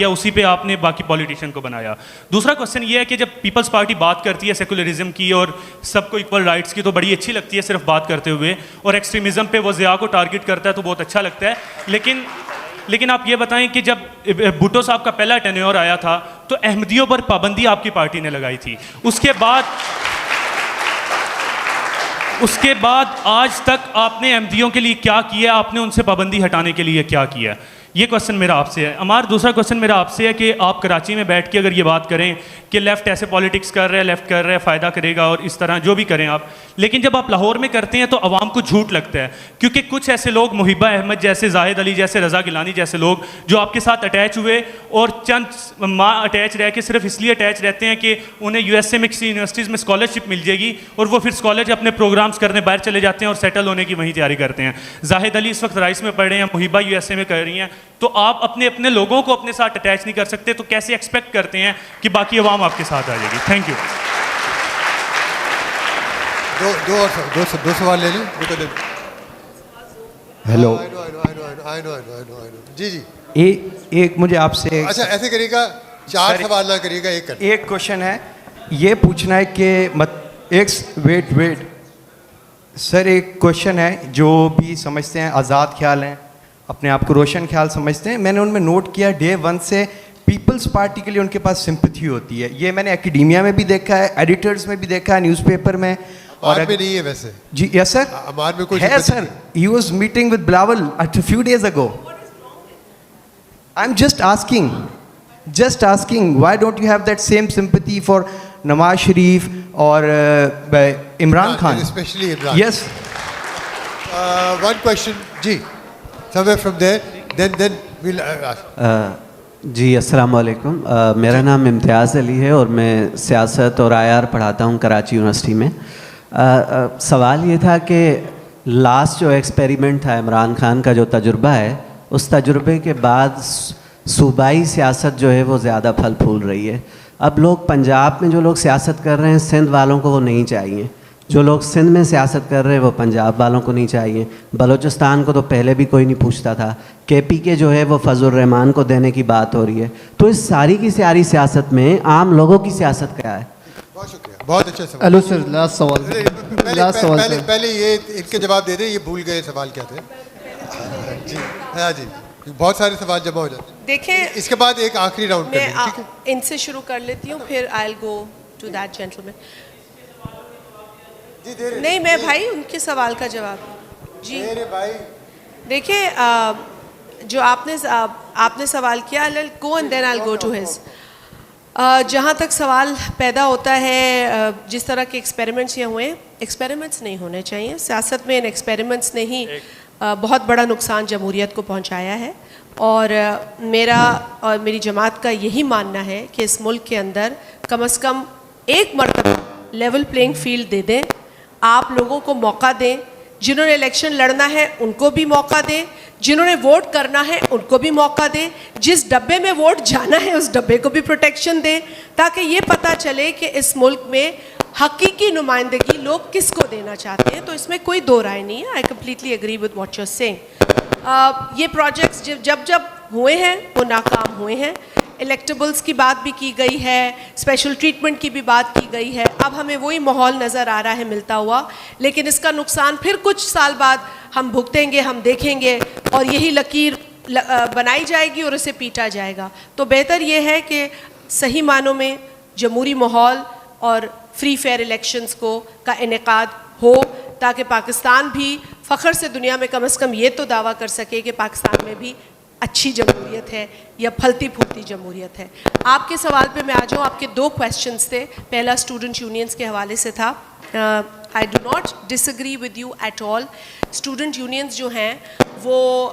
اسی پہ آپ نے باقی پولیٹیشین کو بنایا. دوسرا کوشچن یہ ہے کہ جب پیپلز پارٹی بات کرتی ہے سیکولرزم کی اور سب کو ایکول رائٹس کی, تو بڑی اچھی لگتی ہے صرف بات کرتے ہوئے, اور ایکسٹریمزم پہ وہ ضیاء کو ٹارگٹ کرتا ہے تو بہت اچھا لگتا ہے. لیکن آپ یہ بتائیں کہ جب بھٹو صاحب کا پہلا ٹینیور آیا تھا تو احمدیوں پر پابندی آپ کی پارٹی نے لگائی تھی. اس کے بعد آج تک آپ نے احمدیوں کے لیے کیا کیا, آپ نے ان سے پابندی ہٹانے کے لیے کیا کیا؟ یہ کوشچن میرا آپ سے ہے. دوسرا کوشچن میرا آپ سے ہے کہ آپ کراچی میں بیٹھ کے اگر یہ بات کریں کہ لیفٹ ایسے پالیٹکس کر رہے ہیں, لیفٹ کر رہے ہیں, فائدہ کرے گا اور اس طرح جو بھی کریں آپ, لیکن جب آپ لاہور میں کرتے ہیں تو عوام کو جھوٹ لگتا ہے, کیونکہ کچھ ایسے لوگ محبہ احمد جیسے, زاہد علی جیسے, رضا گیلانی جیسے لوگ جو آپ کے ساتھ اٹیچ ہوئے اور چند ماہ اٹیچ رہ کے صرف اس لیے اٹیچ رہتے ہیں کہ انہیں یو ایس اے میں کسی یونیورسٹیز میں اسکالرشپ مل جائے گی, اور وہ پھر اسکالرشپ اپنے پروگرامس کرنے باہر چلے جاتے ہیں اور سیٹل ہونے کی وہیں تیاری کرتے ہیں. زاہد علی اس وقت رائس میں پڑھ رہے ہیں, محبہ یو ایس اے میں کر رہی ہیں. تو آپ اپنے لوگوں کو اپنے ساتھ اٹیچ نہیں کر سکتے, تو کیسے ایکسپیکٹ کرتے ہیں کہ باقی عوام آپ کے ساتھ آ جائے گی؟ Thank you. دو سوال لے لیں. ہیلو, جی ایک مجھے آپ سے, اچھا ایسے کریے گا, 4 سوال نہ کریے گا, ایک کوشچن ہے. یہ پوچھنا ہے کہ ویٹ سر, ایک کوشچن ہے. جو بھی سمجھتے ہیں آزاد خیال ہیں, اپنے آپ کو روشن خیال سمجھتے ہیں, میں نے ان میں نوٹ کیا ڈے 1 سے پیپلز پارٹی کے لیے ان کے پاس سمپتھی ہوتی ہے. یہ میں نے اکیڈیمیا میں بھی دیکھا ہے, ایڈیٹرز میں بھی دیکھا ہے, نیوز پیپر میں, عمار میں نہیں ہے ویسے. جی یس سر, عمار میں کوئی ہے sir. He was meeting with Bilawal a few days ago. I'm just asking, why don't you have that same sympathy for Nawaz Sharif or Imran Khan? Especially Imran. Yes. One question, ji, somewhere from there, then we'll ask. جی السلام علیکم. میرا نام امتیاز علی ہے اور میں سیاست اور I R پڑھاتا ہوں کراچی یونیورسٹی میں. سوال یہ تھا کہ لاسٹ جو ایکسپیریمنٹ تھا عمران خان کا جو تجربہ ہے, اس تجربے کے بعد صوبائی سیاست جو ہے وہ زیادہ پھل پھول رہی ہے. اب لوگ پنجاب میں جو لوگ سیاست کر رہے ہیں سندھ والوں کو وہ نہیں چاہیے, جو لوگ سندھ میں سیاست کر رہے ہیں وہ پنجاب والوں کو نہیں چاہیے. بلوچستان کو تو پہلے بھی کوئی نہیں پوچھتا تھا. کے پی کے جو ہے وہ فضل الرحمان کو دینے کی بات ہو رہی ہے. تو اس ساری کی ساری سیاست میں عام لوگوں کی سیاست کیا ہے؟ بہت شکریہ, بہت اچھا سوال. ہلو سر, لاسٹ سوال. پہلے یہ ان کے جواب دے دیں, یہ بھول گئے سوال کیا تھے. جی ہاں جی, بہت سارے سوال جمع ہو جاتے ہیں. دیکھیں اس کے بعد ایک آخری راؤنڈ میں کریں, ٹھیک ہے. ان سے شروع کر لیتی ہوں, پھر I will go to that gentleman. نہیں میں بھائی ان کے سوال کا جواب. جی دیکھیں جو آپ نے سوال کیا, go and then I will go to his. جہاں تک سوال پیدا ہوتا ہے جس طرح کے ایکسپیریمنٹس یہ ہوئے, ایکسپیریمنٹس نہیں ہونے چاہیے سیاست میں. ان ایکسپیریمنٹس نے ہی بہت بڑا نقصان جمہوریت کو پہنچایا ہے. اور میرا اور میری جماعت کا یہی ماننا ہے کہ اس ملک کے اندر کم از کم ایک مرتبہ لیول پلینگ فیلڈ دے دیں, آپ لوگوں کو موقع دیں. جنہوں نے الیکشن لڑنا ہے ان کو بھی موقع دیں, جنہوں نے ووٹ کرنا ہے ان کو بھی موقع دیں, جس ڈبے میں ووٹ جانا ہے اس ڈبے کو بھی پروٹیکشن دیں, تاکہ یہ پتہ چلے کہ اس ملک میں حقیقی نمائندگی لوگ کس کو دینا چاہتے ہیں. تو اس میں کوئی دو رائے نہیں ہے. I completely agree with what you are saying. یہ پروجیکٹس جب ہوئے ہیں وہ ناکام ہوئے ہیں. الیکٹیبلس کی بات بھی کی گئی ہے, اسپیشل ٹریٹمنٹ کی بھی بات کی گئی ہے. اب ہمیں وہی ماحول نظر آ رہا ہے ملتا ہوا, لیکن اس کا نقصان پھر کچھ سال بعد ہم بھگتیں گے, ہم دیکھیں گے, اور یہی لکیر بنائی جائے گی اور اسے پیٹا جائے گا. تو بہتر یہ ہے کہ صحیح معنوں میں جمہوری ماحول اور فری فیئر الیکشنز کا انعقاد ہو, تاکہ پاکستان بھی فخر سے دنیا میں کم از کم یہ تو دعویٰ کر سکے کہ پاکستان میں بھی اچھی جمہوریت ہے یا پھلتی پھولتی جمہوریت ہے. آپ کے سوال پہ میں آ جاؤں. آپ کے دو کویشچنس تھے. پہلا اسٹوڈنٹ یونینس کے حوالے سے تھا. I do not disagree with you at all. Student unions جو ہیں وہ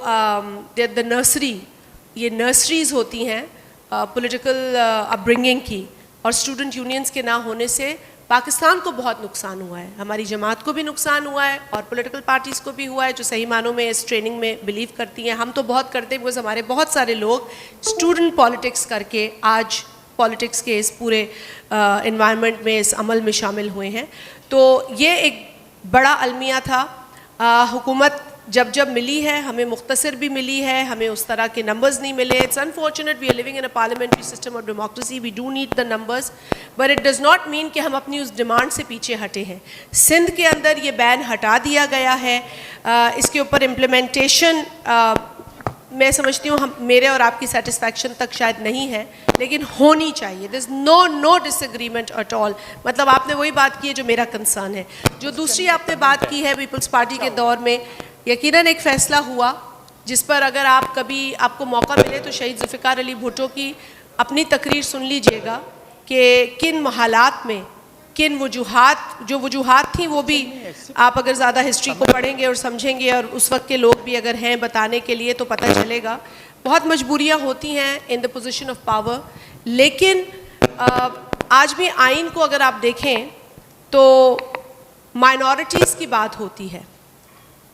دا نرسری, یہ نرسریز ہوتی ہیں پولیٹیکل اپ برنگنگ کی, اور اسٹوڈنٹ یونینس کے نہ ہونے سے پاکستان کو بہت نقصان ہوا ہے. ہماری جماعت کو بھی نقصان ہوا ہے اور پولیٹیکل پارٹیز کو بھی ہوا ہے جو صحیح معنوں میں اس ٹریننگ میں بلیو کرتی ہیں. ہم تو بہت کرتے ہیں, بکاز ہمارے بہت سارے لوگ اسٹوڈنٹ پالیٹکس کر کے آج پالیٹکس کے اس پورے انوائرمنٹ میں, اس عمل میں شامل ہوئے ہیں. تو یہ ایک بڑا المیہ تھا. حکومت جب ملی ہے ہمیں مختصر بھی ملی ہے, ہمیں اس طرح کے نمبرز نہیں ملے. It's unfortunate, we are living in a parliamentary system of democracy, we do need the numbers, but it does not mean کہ ہم اپنی اس ڈیمانڈ سے پیچھے ہٹے ہیں. سندھ کے اندر یہ بین ہٹا دیا گیا ہے. اس کے اوپر امپلیمنٹیشن میں سمجھتی ہوں میرے اور آپ کی سیٹسفیکشن تک شاید نہیں ہے, لیکن ہونی چاہیے. دیر از نو ڈس ایگریمنٹ ایٹ آل. مطلب آپ نے وہی بات کی ہے جو میرا کنسرن ہے. جو دوسری آپ نے بات کی ہے پیپلز پارٹی کے دور میں, یقیناً ایک فیصلہ ہوا جس پر اگر آپ کو موقع ملے تو شہید ذوالفقار علی بھٹو کی اپنی تقریر سن لیجئے گا کہ کن حالات میں کن وجوہات تھیں. وہ بھی آپ اگر زیادہ ہسٹری کو پڑھیں گے اور سمجھیں گے, اور اس وقت کے لوگ بھی اگر ہیں بتانے کے لیے تو پتہ چلے گا. بہت مجبوریاں ہوتی ہیں ان دا پوزیشن آف پاور, لیکن آج بھی آئین کو اگر آپ دیکھیں تو مائنورٹیز کی بات ہوتی ہے.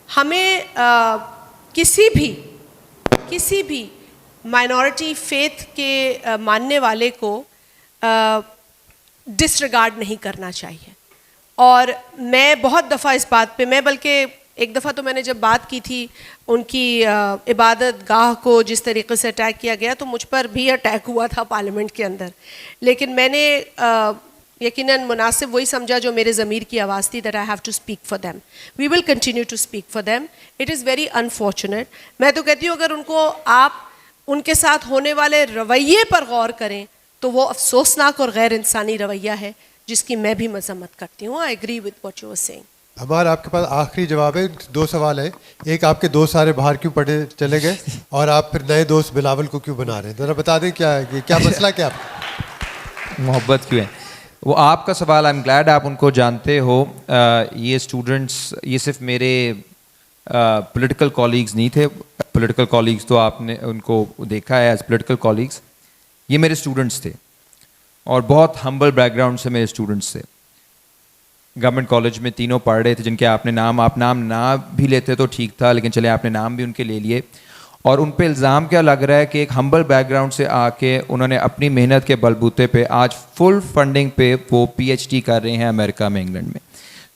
ہمیں کسی بھی مائنورٹی فیتھ کے ماننے والے کو ڈس ریگارڈ نہیں کرنا چاہیے. اور میں بہت دفعہ اس بات پہ, میں بلکہ ایک دفعہ تو میں نے جب بات کی تھی ان کی عبادت گاہ کو جس طریقے سے اٹیک کیا گیا, تو مجھ پر بھی اٹیک ہوا تھا پارلیمنٹ کے اندر, لیکن میں نے یقیناً مناسب وہی سمجھا جو میرے ضمیر کی آواز تھی, that I have to speak for them. We will continue to speak for them. It is very unfortunate. میں تو کہتی ہوں اگر آپ ان کے ساتھ ہونے والے رویے پر غور کریں تو وہ افسوسناک اور غیر انسانی رویہ ہے جس کی میں بھی مذمت کرتی ہوں. I agree with what you are saying. ہمارا آپ کے پاس آخری جواب ہے. 2 سوال ہیں. ایک, آپ کے دوست سارے باہر کیوں پڑھنے چلے گئے, اور آپ پھر نئے دوست بلاول کو کیوں بنا رہے ہیں؟ ذرا بتا دیں کیا ہے, کیا مسئلہ کیا آپ محبت کیوں ہے. وہ آپ کا سوال, آئی ایم گلیڈ آپ ان کو جانتے ہو. یہ اسٹوڈنٹس یہ صرف میرے پولیٹیکل کولیگز نہیں تھے. پولیٹیکل کولیگز تو آپ نے ان کو دیکھا ہے ایز پولیٹیکل کولیگز. یہ میرے اسٹوڈنٹس تھے, اور بہت ہمبل بیک گراؤنڈ سے میرے اسٹوڈنٹس تھے. گورنمنٹ کالج میں تینوں پڑھ رہے تھے, جن کے آپ نام نہ بھی لیتے تو ٹھیک تھا, لیکن چلے آپ نے نام بھی ان کے لے لیے. اور ان پہ الزام کیا لگ رہا ہے کہ ایک ہمبل بیک گراؤنڈ سے آ کے انہوں نے اپنی محنت کے بلبوتے پہ آج فل فنڈنگ پہ وہ PhD کر رہے ہیں امریکہ میں, انگلینڈ میں.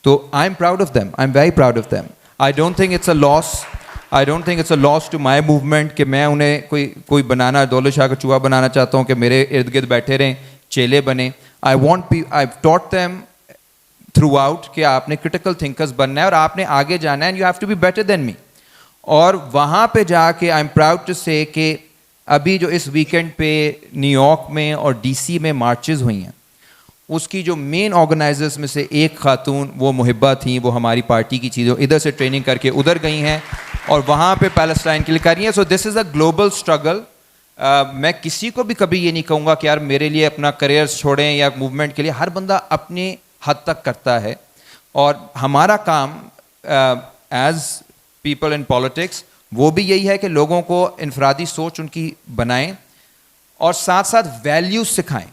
تو I am proud of them, I am very proud of them. I don't think it's a loss to my movement کہ میں انہیں کوئی بنانا, دولت شاہ کا چوہا بنانا چاہتا ہوں کہ میرے ارد گرد بیٹھے رہیں, چیلے بنے. آئی ٹاٹ دیم تھرو آؤٹ کہ آپ نے کرٹیکل تھنکرز بننا ہے اور آپ نے آگے جانا ہے, and you have to be better than me. اور وہاں پہ جا کے آئی ایم پراؤڈ ٹو سے کہ ابھی جو اس ویکینڈ پہ نیو یارک میں اور DC میں مارچز ہوئی ہیں, اس کی جو مین آرگنائزرز میں سے ایک خاتون وہ محبہ تھیں. وہ ہماری پارٹی کی چیزوں ادھر سے ٹریننگ کر کے ادھر گئی ہیں اور وہاں پہ پیلسٹائن کے لیے کر رہی ہیں. سو دس از اے گلوبل اسٹرگل. میں کسی کو بھی کبھی یہ نہیں کہوں گا کہ یار میرے لیے اپنا کریئر چھوڑیں یا موومنٹ کے لیے. ہر بندہ اپنے حد تک کرتا ہے, اور ہمارا کام ایز پیپل ان پالیٹکس وہ بھی یہی ہے کہ لوگوں کو انفرادی سوچ ان کی بنائیں اور ساتھ ساتھ ویلیوز سکھائیں.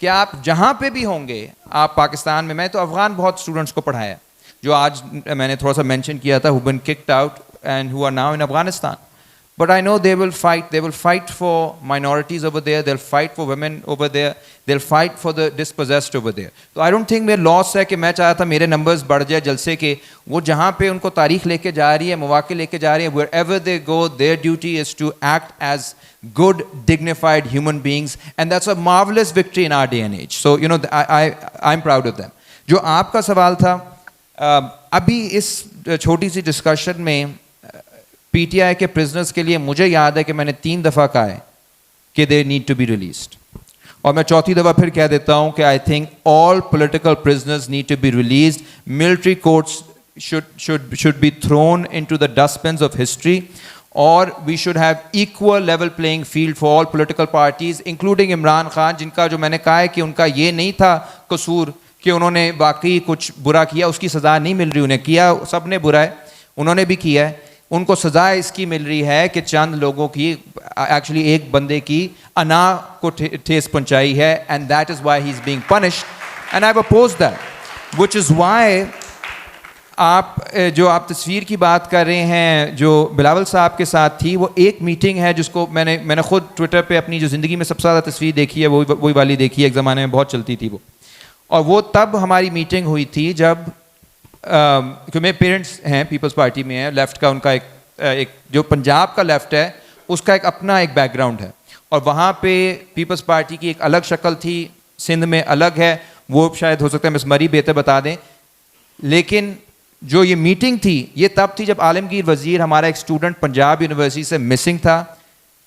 کہ آپ جہاں پہ بھی ہوں گے, آپ پاکستان میں تو افغان بہت اسٹوڈنٹس کو پڑھایا جو آج میں نے تھوڑا سا مینشن کیا تھا, who been kicked out and who are now in Afghanistan. But I know they will fight for minorities over there, they'll fight for women over there, they'll fight for the dispossessed over there. So I don't think میرے لاس ہے کہ میں چاہتا تھا میرے numbers بڑھ جائے جلسے کے. وہ جہاں پہ ان کو تاریخ لے کے جا رہی ہے, مواقع لے کے جا رہی ہے, wherever they go, their duty is to act as good, dignified human beings, and that's a marvelous victory in our day and age. So, you know, I'm proud of them. جو آپ کا سوال تھا, ابھی اس چھوٹی سی ڈسکشن میں PTI کے prisoners کے لیے مجھے یاد ہے کہ میں نے 3 دفعہ کہا ہے کہ they need to be released, اور میں چوتھی دفعہ پھر کہہ دیتا ہوں کہ I think all political prisoners need to be released. Military courts should be thrown into the dustbins of history, or we should have equal level playing field for all political parties, including Imran Khan, جن کا جو میں نے کہا ہے کہ ان کا یہ نہیں تھا قصور کہ انہوں نے واقعی کچھ برا کیا, اس کی سزا نہیں مل رہی. انہیں کیا, سب نے برا ہے, انہوں نے بھی کیا ہے, ان کو سزا اس کی مل رہی ہے کہ چند لوگوں کی, ایکچولی ایک بندے کی انا کو ٹھیس پہنچائی ہے, and that is why he is being punished, and I have opposed that, which is why آپ آپ تصویر کی بات کر رہے ہیں جو بلاول صاحب کے ساتھ تھی, وہ ایک میٹنگ ہے جس کو میں نے خود ٹویٹر پہ اپنی جو زندگی میں سب سے زیادہ تصویر دیکھی ہے وہی والی دیکھی ہے, ایک زمانے میں بہت چلتی تھی وہ. اور وہ تب ہماری میٹنگ ہوئی تھی جب کہ میرے پیرنٹس ہیں پیپلز پارٹی میں ہیں, لیفٹ کا ان کا ایک جو پنجاب کا لیفٹ ہے اس کا ایک اپنا ایک بیک گراؤنڈ ہے, اور وہاں پہ پیپلز پارٹی کی ایک الگ شکل تھی, سندھ میں الگ ہے, وہ شاید ہو سکتا ہے مس مری بہتر بتا دیں. لیکن جو یہ میٹنگ تھی یہ تب تھی جب عالمگیر وزیر, ہمارا ایک اسٹوڈنٹ پنجاب یونیورسٹی سے مسنگ تھا.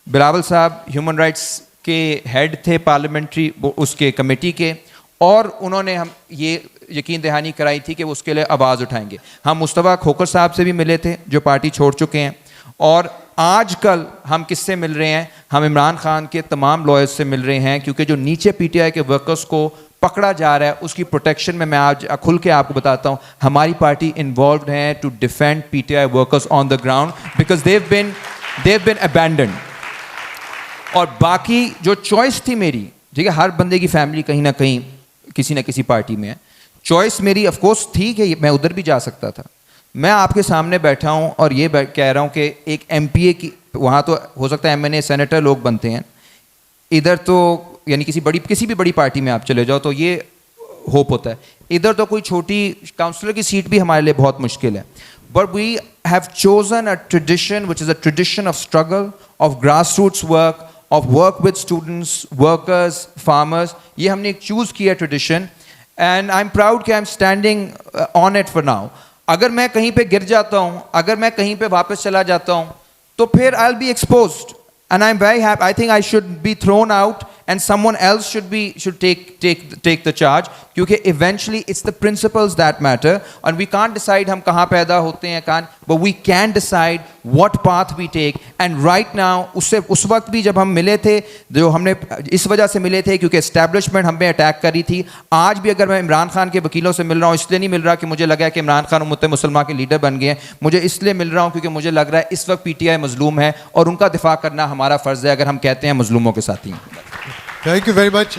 بلاول صاحب ہیومن رائٹس کے ہیڈ تھے پارلیمنٹری اس کے کمیٹی کے, اور انہوں نے ہم یہ یقین دہانی کرائی تھی کہ وہ اس کے لیے آواز اٹھائیں گے. ہم مصطفیٰ کھوکھر صاحب سے بھی ملے تھے جو پارٹی چھوڑ چکے ہیں, اور آج کل ہم کس سے مل رہے ہیں, ہم عمران خان کے تمام لائرز سے مل رہے ہیں, کیونکہ جو نیچے PTI کے ورکرز کو پکڑا جا رہا ہے اس کی پروٹیکشن میں آج کھل کے آپ کو بتاتا ہوں, ہماری پارٹی انوالوڈ ہے to defend PTI workers on the ground, because they've been abandoned. اور باقی جو چوائس تھی میری, ٹھیک ہے, ہر بندے کی فیملی کہیں نہ کہیں کسی نہ کسی پارٹی میں ہے, چوائس میری آف کورس تھی کہ میں ادھر بھی جا سکتا تھا. میں آپ کے سامنے بیٹھا ہوں اور یہ کہہ رہا ہوں کہ ایک MPA کی, وہاں تو ہو سکتا ہے MNA سینیٹر لوگ بنتے ہیں, ادھر تو یعنی کسی بھی بڑی پارٹی میں آپ چلے جاؤ تو یہ ہوپ ہوتا ہے, ادھر تو کوئی چھوٹی کاؤنسلر کی سیٹ بھی ہمارے لیے بہت مشکل ہے. But we have chosen a tradition which is a tradition of struggle, of grass roots work, of work with students, workers, farmers. یہ ہم نے ایک چوز کیا tradition, and I am proud کہ I am standing on it for now. اگر میں کہیں پہ گر جاتا ہوں, اگر میں کہیں پہ واپس چلا جاتا ہوں, تو پھر I will be exposed, and I am very happy. I think I should be thrown out and someone else should take the charge, kyunki eventually it's the principles that matter, and we can't decide hum kahan paida hote hain, but we can decide what path we take. And right now us waqt bhi jab hum mile the, jo humne is wajah se mile the kyunki establishment hum pe attack kari thi, aaj bhi agar main Imran Khan ke wakilon se mil raha hu isliye nahi mil raha ki mujhe laga hai ki Imran Khan ummat muslima ke leader ban gaye hain, mujhe isliye mil raha hu kyunki mujhe lag raha hai is waqt PTI mazloom hai aur unka difaa karna hamara farz hai, agar hum kehte hain mazloomon ke saath hi. Thank you very much.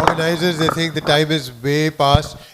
organizers, they think the time is way past.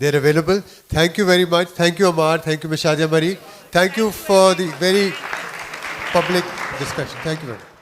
They are available. Thank you very much. Thank you Amar. Thank you Miss Shadia Mari. Thank you for the very public discussion. Thank you very much.